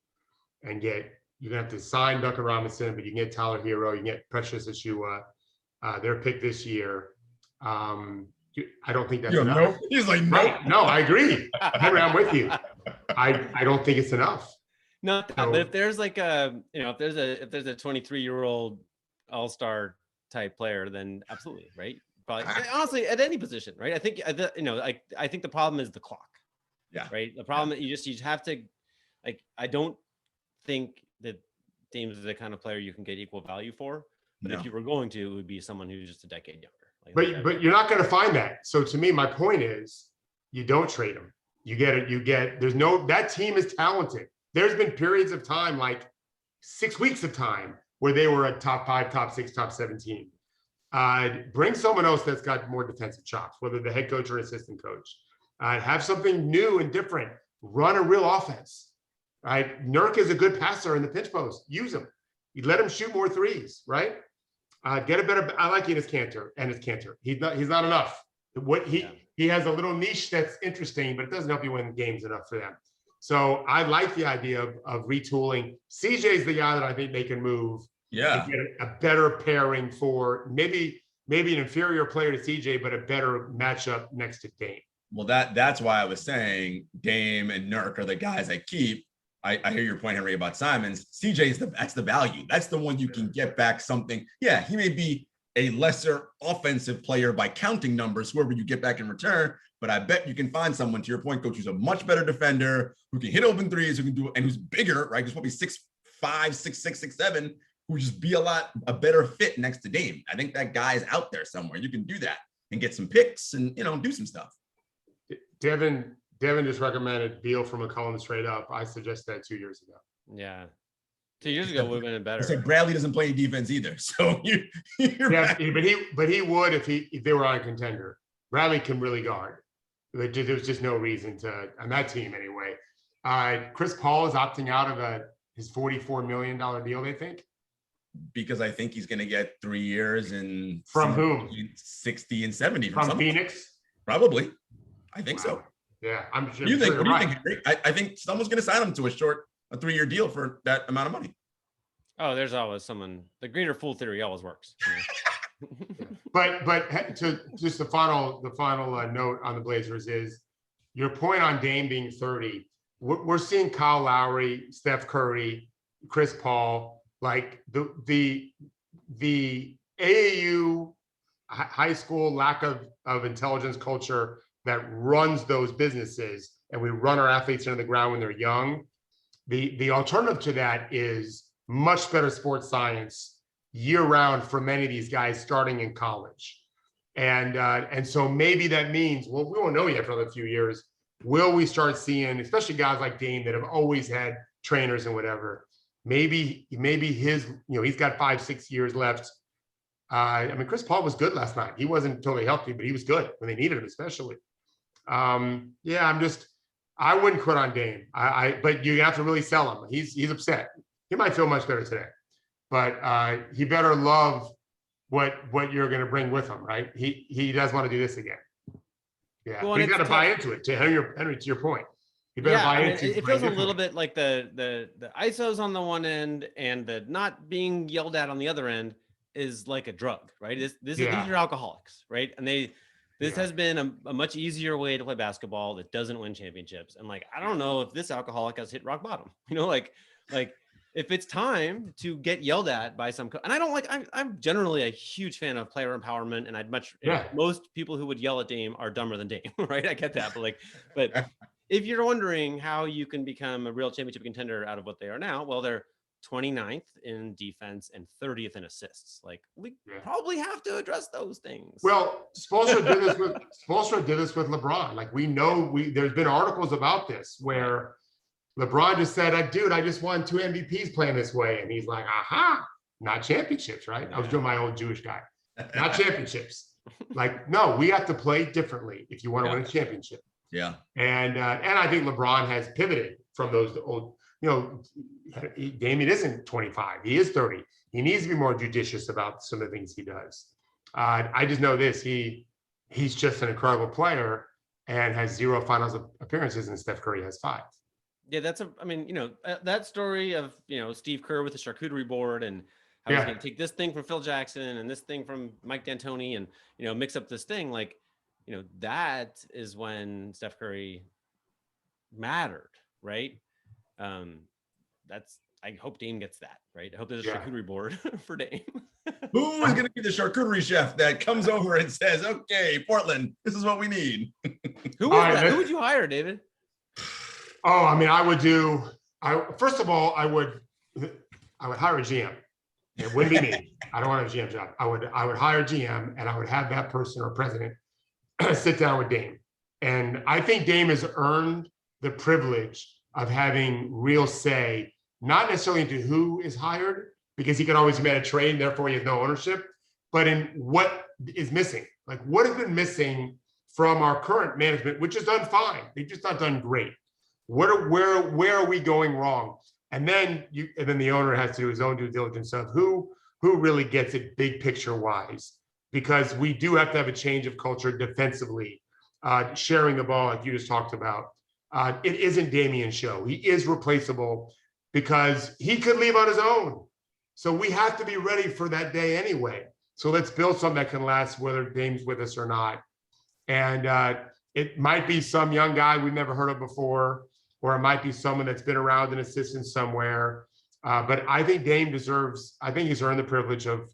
and you're going to have to sign Duncan Robinson, but you can get Tyler Hero, you can get Precious Achua, their pick this year. I don't think that's enough. No. He's like, no. Right? No, I agree. Henry, I'm with you. I don't think it's enough. Not that, So- but if there's like a, if there's a 23-year-old all-star type player, then absolutely, right? Probably, honestly, at any position, right? I think, I think the problem is the clock. Yeah. Right. The problem, you just have to, like, I don't think that Dame's the kind of player you can get equal value for. But No. if you were going to, it would be someone who's just a decade younger. But you're not going to find that. So to me, my point is, you don't trade them. You get it. There's no, that team is talented. There's been periods of time, like 6 weeks of time, where they were a top 5, top 6, top 17. Bring someone else that's got more defensive chops, whether the head coach or assistant coach. Have something new and different. Run a real offense. Right? Nurk is a good passer in the pinch post. Use him. You let him shoot more threes. Right? Get a better. I like Enes Kanter and his Kanter. He's not enough. He has a little niche that's interesting, but it doesn't help you win games enough for them. So I like the idea of retooling. CJ's the guy that I think they can move. Yeah. And get a better pairing for maybe an inferior player to CJ, but a better matchup next to Dame. Well, that's why I was saying Dame and Nurk are the guys I keep. I hear your point, Henry, about Simons. CJ's that's the value. That's the one you can get back something. Yeah, he may be a lesser offensive player by counting numbers, whoever you get back in return. But I bet you can find someone, to your point, coach, who's a much better defender, who can hit open threes, who can do, and who's bigger, right? Who's probably 6'5", 6'6", 6'7", who would just be a better fit next to Dame. I think that guy is out there somewhere. You can do that and get some picks and, do some stuff. Devin just recommended Beal from McCollum straight up. I suggested that 2 years ago. Yeah. 2 years ago would have been better. I said Bradley doesn't play defense either. So but he would if they were on a contender. Bradley can really guard. There was just no reason to, on that team anyway. Chris Paul is opting out of his $44 million deal, they think. Because I think he's going to get 3 years and from whom? 60 and 70 from Phoenix. Probably, I think so. Yeah, I'm sure. What do you think? Sure what do you right. think, Henry? I think someone's going to sign him to a 3-year deal for that amount of money. Oh, there's always someone. The greener fool theory always works. But to just the final note on the Blazers is your point on Dame being 30. We're seeing Kyle Lowry, Steph Curry, Chris Paul, like the AAU high school lack of intelligence culture that runs those businesses, and we run our athletes into the ground when they're young. The alternative to that is much better sports science year round for many of these guys starting in college. And so maybe that means, well, we won't know yet for another few years. Will we start seeing, especially guys like Dame that have always had trainers and whatever, maybe his, he's got 5-6 years left. I mean, Chris Paul was good last night. He wasn't totally healthy, but he was good when they needed him, especially. I wouldn't quit on Dame. But you have to really sell him. He's upset. He might feel much better today, but he better love what you're going to bring with him, right? He does want to do this again. Yeah, well, he's got to buy into it. To Henry, to your point, he better buy into it. It feels a little bit like the ISOs on the one end and the not being yelled at on the other end is like a drug, right? These are alcoholics, right? And this has been a much easier way to play basketball that doesn't win championships. And like, I don't know if this alcoholic has hit rock bottom, like if it's time to get yelled at by some, and I don't like, I'm generally a huge fan of player empowerment, and I'd most people who would yell at Dame are dumber than Dame, right? I get that, but if you're wondering how you can become a real championship contender out of what they are now, well, they're 29th in defense and 30th in assists. Like, we probably have to address those things. Well, Spoelstra did this with LeBron. Like, we know there's been articles about this where LeBron just said, dude, I just won 2 MVPs playing this way. And he's like, aha, not championships, right? I was doing my old Jewish guy. Not championships. Like, no, we have to play differently if you want to win a championship. Yeah. And I think LeBron has pivoted from those old, Damian isn't 25. He is 30. He needs to be more judicious about some of the things he does. I just know this. He's just an incredible player and has 0 finals appearances, and Steph Curry has 5. Yeah, that story of, Steve Kerr with the charcuterie board and how he's going to take this thing from Phil Jackson and this thing from Mike D'Antoni and, mix up this thing. Like, that is when Steph Curry mattered, right? I hope Dame gets that, right? I hope there's a Yeah. charcuterie board for Dame. Who is going to be the charcuterie chef that comes over and says, okay, Portland, this is what we need? Who All is right, that? Who would you hire, David? Oh, I mean, first of all, I would hire a GM. It wouldn't be me. I don't want a GM job. I would hire a GM, and I would have that person or president sit down with Dame. And I think Dame has earned the privilege of having real say, not necessarily into who is hired, because he can always make a trade, and therefore he has no ownership, but in what is missing. Like, what has been missing from our current management, which has done fine. They've just not done great. Where are we going wrong? And then the owner has to do his own due diligence of who really gets it big picture wise, because we do have to have a change of culture defensively, sharing the ball like you just talked about. It isn't Damian's show. He is replaceable because he could leave on his own. So we have to be ready for that day anyway. So let's build something that can last, whether Dame's with us or not. And it might be some young guy we've never heard of before, or it might be someone that's been around an assistant somewhere. But I think Dame deserves, I think he's earned the privilege of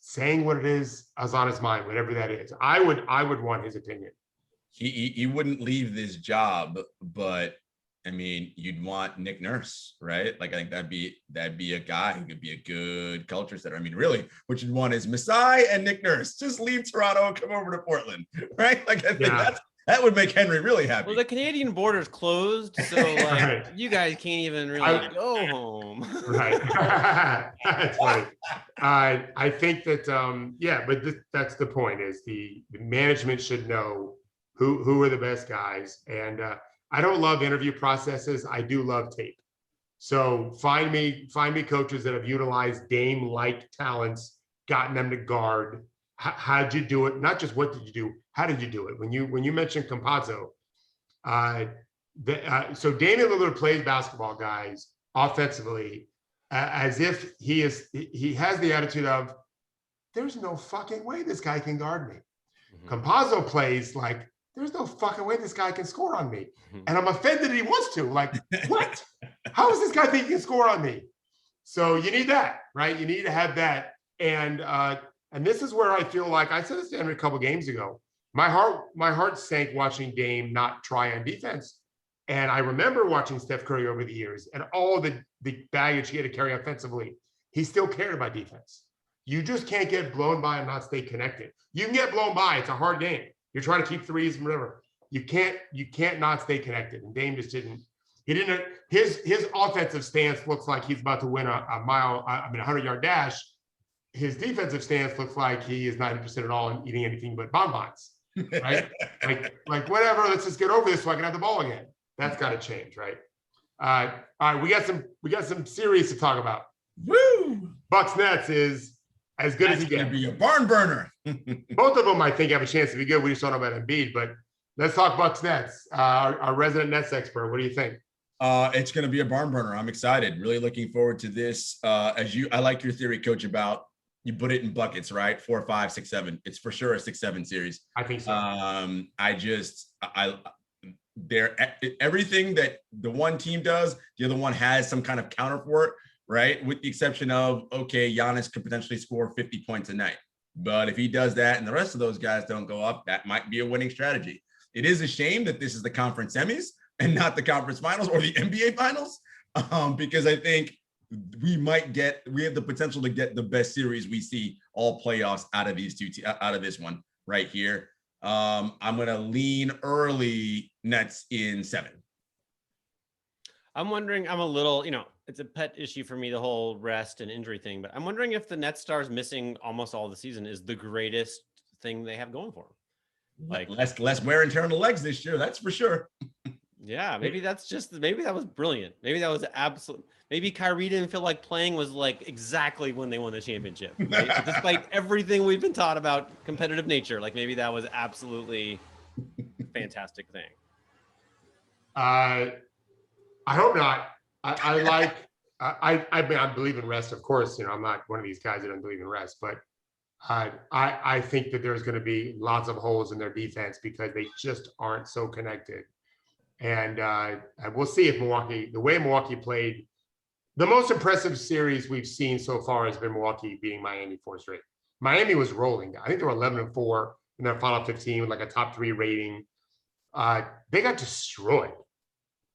saying what it is on his mind, whatever that is. I would want his opinion. He wouldn't leave this job, but I mean, you'd want Nick Nurse, right? Like, I think that'd be a guy who could be a good culture setter. I mean, really, what you'd want is Masai and Nick Nurse. Just leave Toronto and come over to Portland, right? Like, I think that would make Henry really happy. Well, the Canadian border's closed, so like right. You guys can't even really go home. Right. That's funny. I think that but that's the point. Is the management should know who are the best guys. And I don't love interview processes. I do love tape. So find me coaches that have utilized Dame-like talents, gotten them to guard. How'd you do it? Not just what did you do? How did you do it? When you mentioned Campazzo, so Damian Lillard plays basketball, guys, offensively, as if he has the attitude of, there's no fucking way this guy can guard me. Mm-hmm. Campazzo plays like, there's no fucking way this guy can score on me. Mm-hmm. And I'm offended he wants to. Like, what? How does this guy think he can score on me? So you need that, right? You need to have that. And this is where I feel like, I said this to Henry a couple games ago, my heart sank watching Dame not try on defense. And I remember watching Steph Curry over the years and all the baggage he had to carry offensively. He still cared about defense. You just can't get blown by and not stay connected. You can get blown by. It's a hard game. You're trying to keep threes and whatever. You can't not stay connected. And Dame just didn't. He didn't. His offensive stance looks like he's about to win a 100-yard dash. His defensive stance looks like he is not interested at all in eating anything but bonbons, right? like whatever. Let's just get over this so I can have the ball again. That's got to change, right? All right, we got some series to talk about. Woo! Bucks Nets is as good as he gets. It's going to be a barn burner. Both of them, I think, have a chance to be good. We just don't know about Embiid, but let's talk Bucks Nets. Our resident Nets expert, what do you think? It's going to be a barn burner. I'm excited. Really looking forward to this. I like your theory, Coach, about you put it in buckets, right? 4, 5, 6, 7. It's for sure a 6-7 series. I think so. Everything that the one team does, the other one has some kind of counter for it, right? With the exception of, okay, Giannis could potentially score 50 points a night. But if he does that and the rest of those guys don't go up, that might be a winning strategy. It is a shame that this is the conference semis and not the conference finals or the NBA finals, because I think we have the potential to get the best series we see all playoffs out of out of this one right here. I'm going to lean early Nets in 7. I'm wondering, I'm a little, it's a pet issue for me, the whole rest and injury thing, but I'm wondering if the Net stars missing almost all the season is the greatest thing they have going for them. Like less wear and tear on the legs this year. That's for sure. Yeah. Maybe that was brilliant. Maybe that was absolute. Maybe Kyrie didn't feel like playing was like exactly when they won the championship, right? Despite everything we've been taught about competitive nature. Like maybe that was absolutely fantastic thing. I hope not. I believe in rest, of course. I'm not one of these guys that doesn't believe in rest, but I think that there's going to be lots of holes in their defense because they just aren't so connected. And we'll see if the way Milwaukee played, the most impressive series we've seen so far has been Milwaukee beating Miami 4 straight. Miami was rolling. I think they were 11-4 in their final 15 with like a top 3 rating. They got destroyed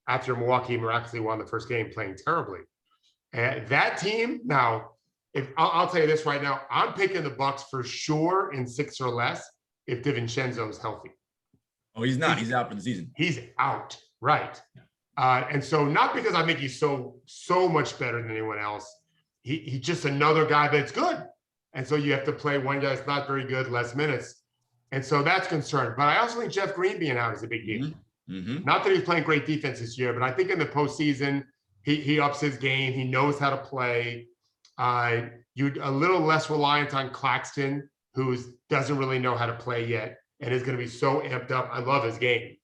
after Milwaukee miraculously won the first game playing terribly. And that team, now, if I'll tell you this right now, I'm picking the Bucks for sure in 6 or less if DiVincenzo is healthy. Oh, he's not. He's out for the season. He's out, right? And so not because I think he's so much better than anyone else. He's just another guy that's good. And so you have to play one guy that's not very good, less minutes. And so that's concerned. But I also think Jeff Green being out is a big deal. Mm-hmm. Not that he's playing great defense this year, but I think in the postseason, he ups his game. He knows how to play. You're a little less reliant on Claxton, who doesn't really know how to play yet and is going to be so amped up. I love his game.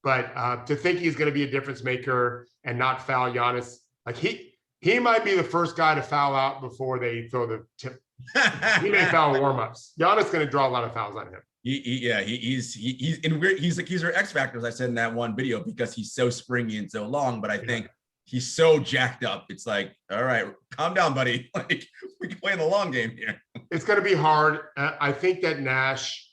But to think he's going to be a difference maker and not foul Giannis, like he might be the first guy to foul out before they throw the tip. He may foul warmups. Giannis going to draw a lot of fouls on him. He's our X factor, as I said in that one video, because he's so springy and so long. But I think he's so jacked up. It's like, all right, calm down, buddy. Like, we can play in the long game here. It's going to be hard. I think that Nash.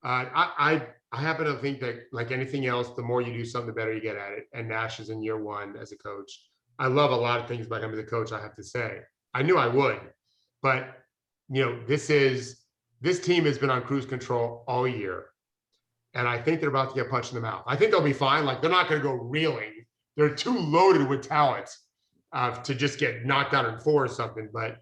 I happen to think that, like anything else, the more you do something, the better you get at it. And Nash is in year 1 as a coach. I love a lot of things about him as a coach, I have to say. I knew I would, but this team has been on cruise control all year. And I think they're about to get punched in the mouth. I think they'll be fine. Like, they're not going to go reeling. They're too loaded with talent to just get knocked out in 4 or something. But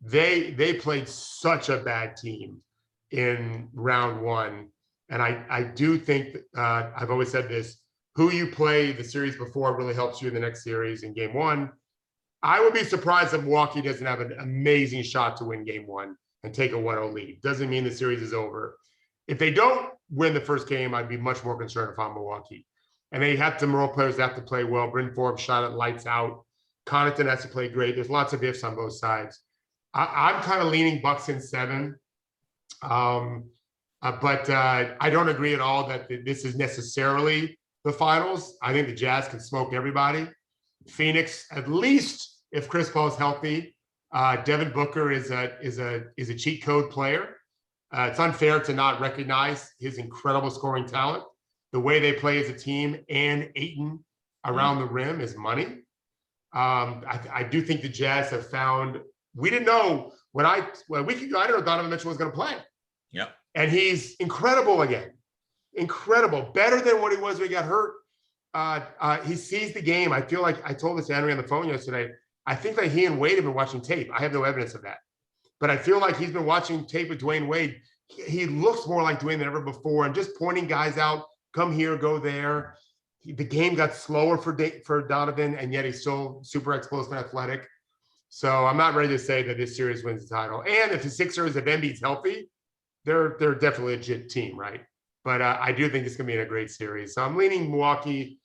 they played such a bad team in round 1. And I do think I've always said this, who you play the series before really helps you in the next series in game 1. I would be surprised if Milwaukee doesn't have an amazing shot to win game 1 and take a 1-0 lead. Doesn't mean the series is over. If they don't win the first game, I'd be much more concerned if I'm Milwaukee. And they have some role players that have to play well. Bryn Thorpe shot it lights out. Connaughton has to play great. There's lots of ifs on both sides. I'm kind of leaning Bucks in 7. But I don't agree at all that this is necessarily the finals. I think the Jazz can smoke everybody. Phoenix, at least if Chris Paul is healthy, Devin Booker is a cheat code player. It's unfair to not recognize his incredible scoring talent. The way they play as a team and Ayton around the rim is money. I do think the Jazz have found. We didn't know a week ago. I didn't know Donovan Mitchell was going to play. Yep. And he's incredible again. Incredible. Better than what he was when he got hurt. He sees the game. I feel like I told this to Henry on the phone yesterday. I think that he and Wade have been watching tape. I have no evidence of that. But I feel like he's been watching tape with Dwayne Wade. He looks more like Dwayne than ever before and just pointing guys out, come here, go there. The game got slower for Donovan, and yet he's still super explosive and athletic. So I'm not ready to say that this series wins the title. And if the Sixers, if Embiid's healthy, they're definitely a legit team, right? But I do think it's going to be a great series. So I'm leaning Milwaukee.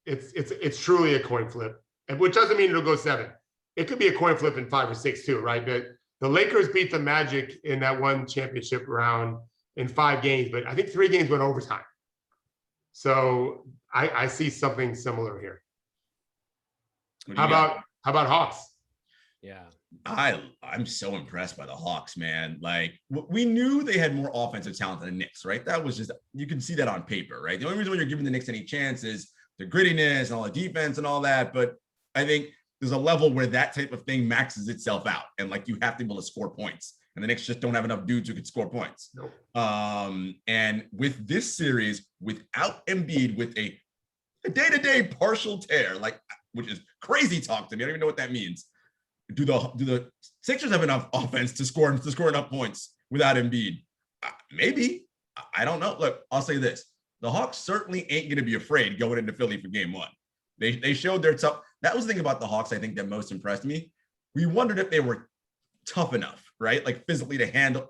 It's truly a coin flip, which doesn't mean it'll go 7. It could be a coin flip in 5 or 6 too, right? But the Lakers beat the Magic in that one championship round in 5 games, but I think 3 games went overtime. So I see something similar here. How about Hawks? Yeah. I'm so impressed by the Hawks, man. Like, we knew they had more offensive talent than the Knicks, right? That was just, you can see that on paper, right? The only reason when you're giving the Knicks any chance is the grittiness and all the defense and all that. But I think there's a level where that type of thing maxes itself out. And like, you have to be able to score points. And the Knicks just don't have enough dudes who could score points. Nope. And with this series, without Embiid, with a day-to-day partial tear, like, which is crazy talk to me. I don't even know what that means. Do the Sixers have enough offense to score enough points without Embiid? Maybe. I don't know. Look, I'll say this. The Hawks certainly ain't going to be afraid going into Philly for game 1. They showed their tough. That was the thing about the Hawks, I think, that most impressed me. We wondered if they were tough enough, right? Like, physically to handle.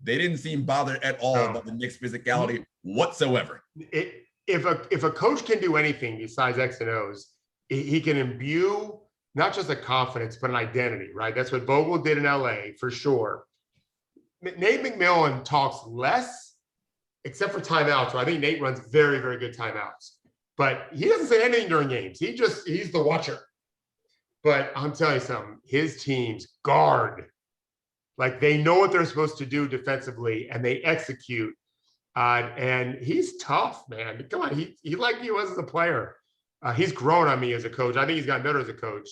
They didn't seem bothered at all about the Knicks' physicality whatsoever. If a coach can do anything besides X and O's, he can imbue not just a confidence, but an identity, right? That's what Vogel did in LA for sure. Nate McMillan talks less, except for timeouts. So I think Nate runs very, very good timeouts. but he doesn't say anything during games. He's the watcher. But I'm telling you something, his teams guard. Like they know what they're supposed to do defensively and they execute. And he's tough, man. Come on, he like he was as a player. He's grown on me as a coach. I think he's gotten better as a coach.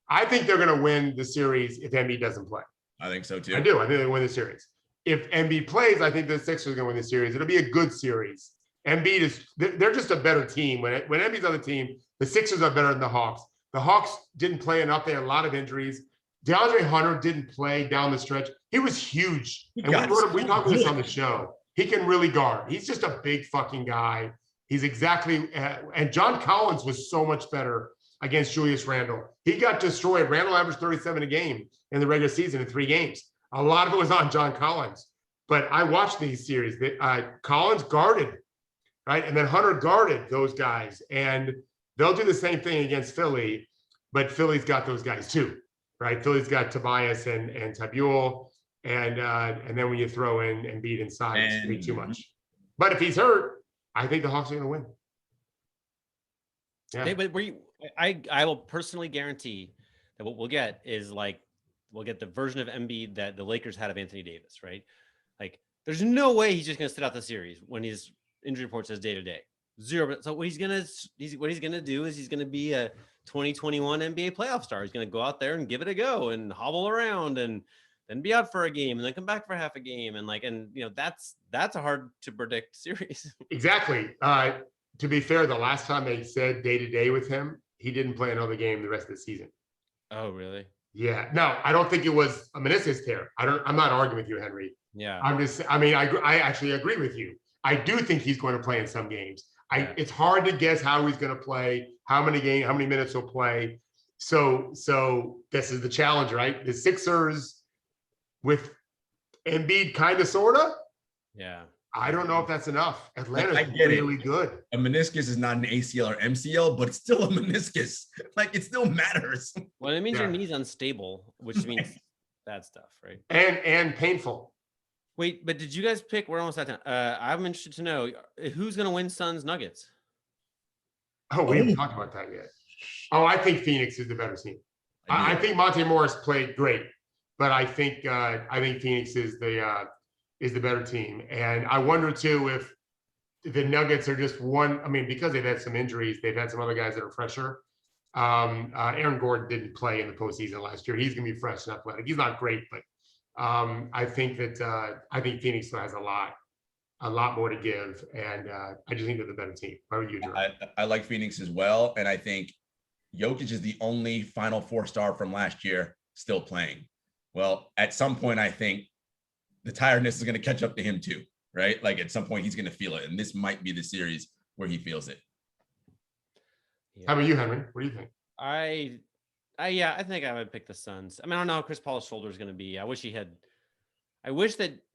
I think they're going to win the series if Embiid doesn't play. I think so too. I do. I think they win the series. If Embiid plays, I think the Sixers are going to win the series. It'll be a good series. Embiid they're just a better team. When Embiid's on the team, the Sixers are better than the Hawks. The Hawks didn't play enough. They had a lot of injuries. DeAndre Hunter didn't play down the stretch. He was huge. And we talked about this on the show. He can really guard. He's just a big fucking guy. He's exactly, and John Collins was so much better against Julius Randle. He got destroyed. Randle averaged 37 a game in the regular season in 3 games. A lot of it was on John Collins. But I watched these series. Collins guarded, right? And then Hunter guarded those guys. And they'll do the same thing against Philly, but Philly's got those guys too, right? Philly's got Tobias and Tabule. And then when you throw in Embiid inside, it's going to be too much. But if he's hurt, I think the Hawks are going to win. Yeah. Hey, but I will personally guarantee that what we'll get is we'll get the version of Embiid that the Lakers had of Anthony Davis, right? Like, there's no way he's just going to sit out the series when his injury report says day to day. 0. So what he's gonna do is he's gonna be a 2021 NBA playoff star. He's gonna go out there and give it a go and hobble around and then be out for a game and then come back for half a game and that's a hard to predict series. Exactly. To be fair, the last time they said day to day with him, he didn't play another game the rest of the season. Oh, really? Yeah. No, I don't think it was a meniscus tear. I'm not arguing with you, Henry. Yeah. I actually agree with you. I do think he's going to play in some games. It's hard to guess how he's going to play, how many minutes he'll play. So this is the challenge, right? The Sixers with Embiid kind of, sort of. Yeah. I don't know if that's enough. Atlanta's really good. A meniscus is not an ACL or MCL, but it's still a meniscus. Like, it still matters. Well, it means your knee's unstable, which means bad stuff, right? And painful. Wait, but did you guys pick? We're almost at time. I'm interested to know who's going to win Suns Nuggets. Oh, we haven't talked about that yet. Oh, I think Phoenix is the better team. I think Monte Morris played great, but I think Phoenix is the better team. And I wonder too if the Nuggets are just one. I mean, because they've had some injuries, they've had some other guys that are fresher. Aaron Gordon didn't play in the postseason last year. He's going to be fresh and athletic. He's not great, but I think Phoenix still has a lot more to give, and I just think they're the better team. How are you, Jarod? I like Phoenix as well, and I think Jokic is the only Final Four star from last year still playing. Well, at some point, I think the tiredness is going to catch up to him too, right? Like, at some point, he's going to feel it, and this might be the series where he feels it. Yeah. How about you, Henry? What do you think? I think I would pick the Suns. I mean, I don't know how Chris Paul's shoulder is going to be. I wish that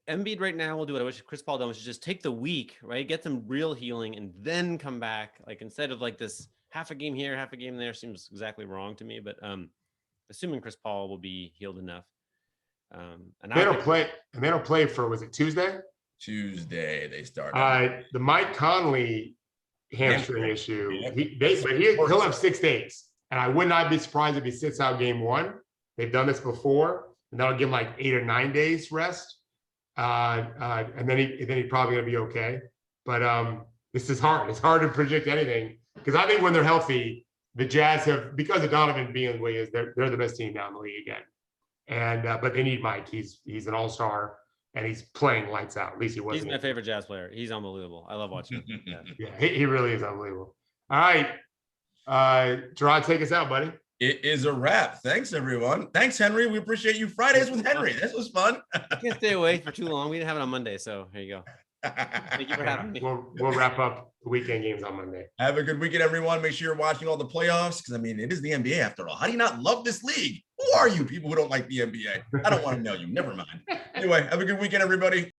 Embiid right now will do it. I wish Chris Paul should just take the week, right? Get some real healing and then come back. Like, instead of like this half a game here, half a game there, seems exactly wrong to me. But assuming Chris Paul will be healed enough. And they don't play for, was it Tuesday? Tuesday they start. The Mike Conley hamstring issue. He'll have 6 days. And I would not be surprised if he sits out game 1. They've done this before, and that'll give him like 8 or 9 days rest. And then he's probably going to be okay. But this is hard. It's hard to predict anything, because I think when they're healthy, the Jazz have, because of Donovan being the way he is, they're the best team now in the league again. And but they need Mike. He's an all-star, and he's playing lights out. At least he was. He's my favorite Jazz player. He's unbelievable. I love watching him. Yeah, he really is unbelievable. All right. Jarod, take us out, buddy. It is a wrap. Thanks, everyone. Thanks, Henry. We appreciate you. Fridays with Henry. This was fun. I can't stay away for too long. We didn't have it on Monday, so here you go. Thank you for having me. We'll wrap up the weekend games on Monday. Have a good weekend, everyone. Make sure you're watching all the playoffs, because, I mean, it is the NBA after all. How do you not love this league? Who are you people who don't like the NBA? I don't want to know you. Never mind. Anyway, have a good weekend, everybody.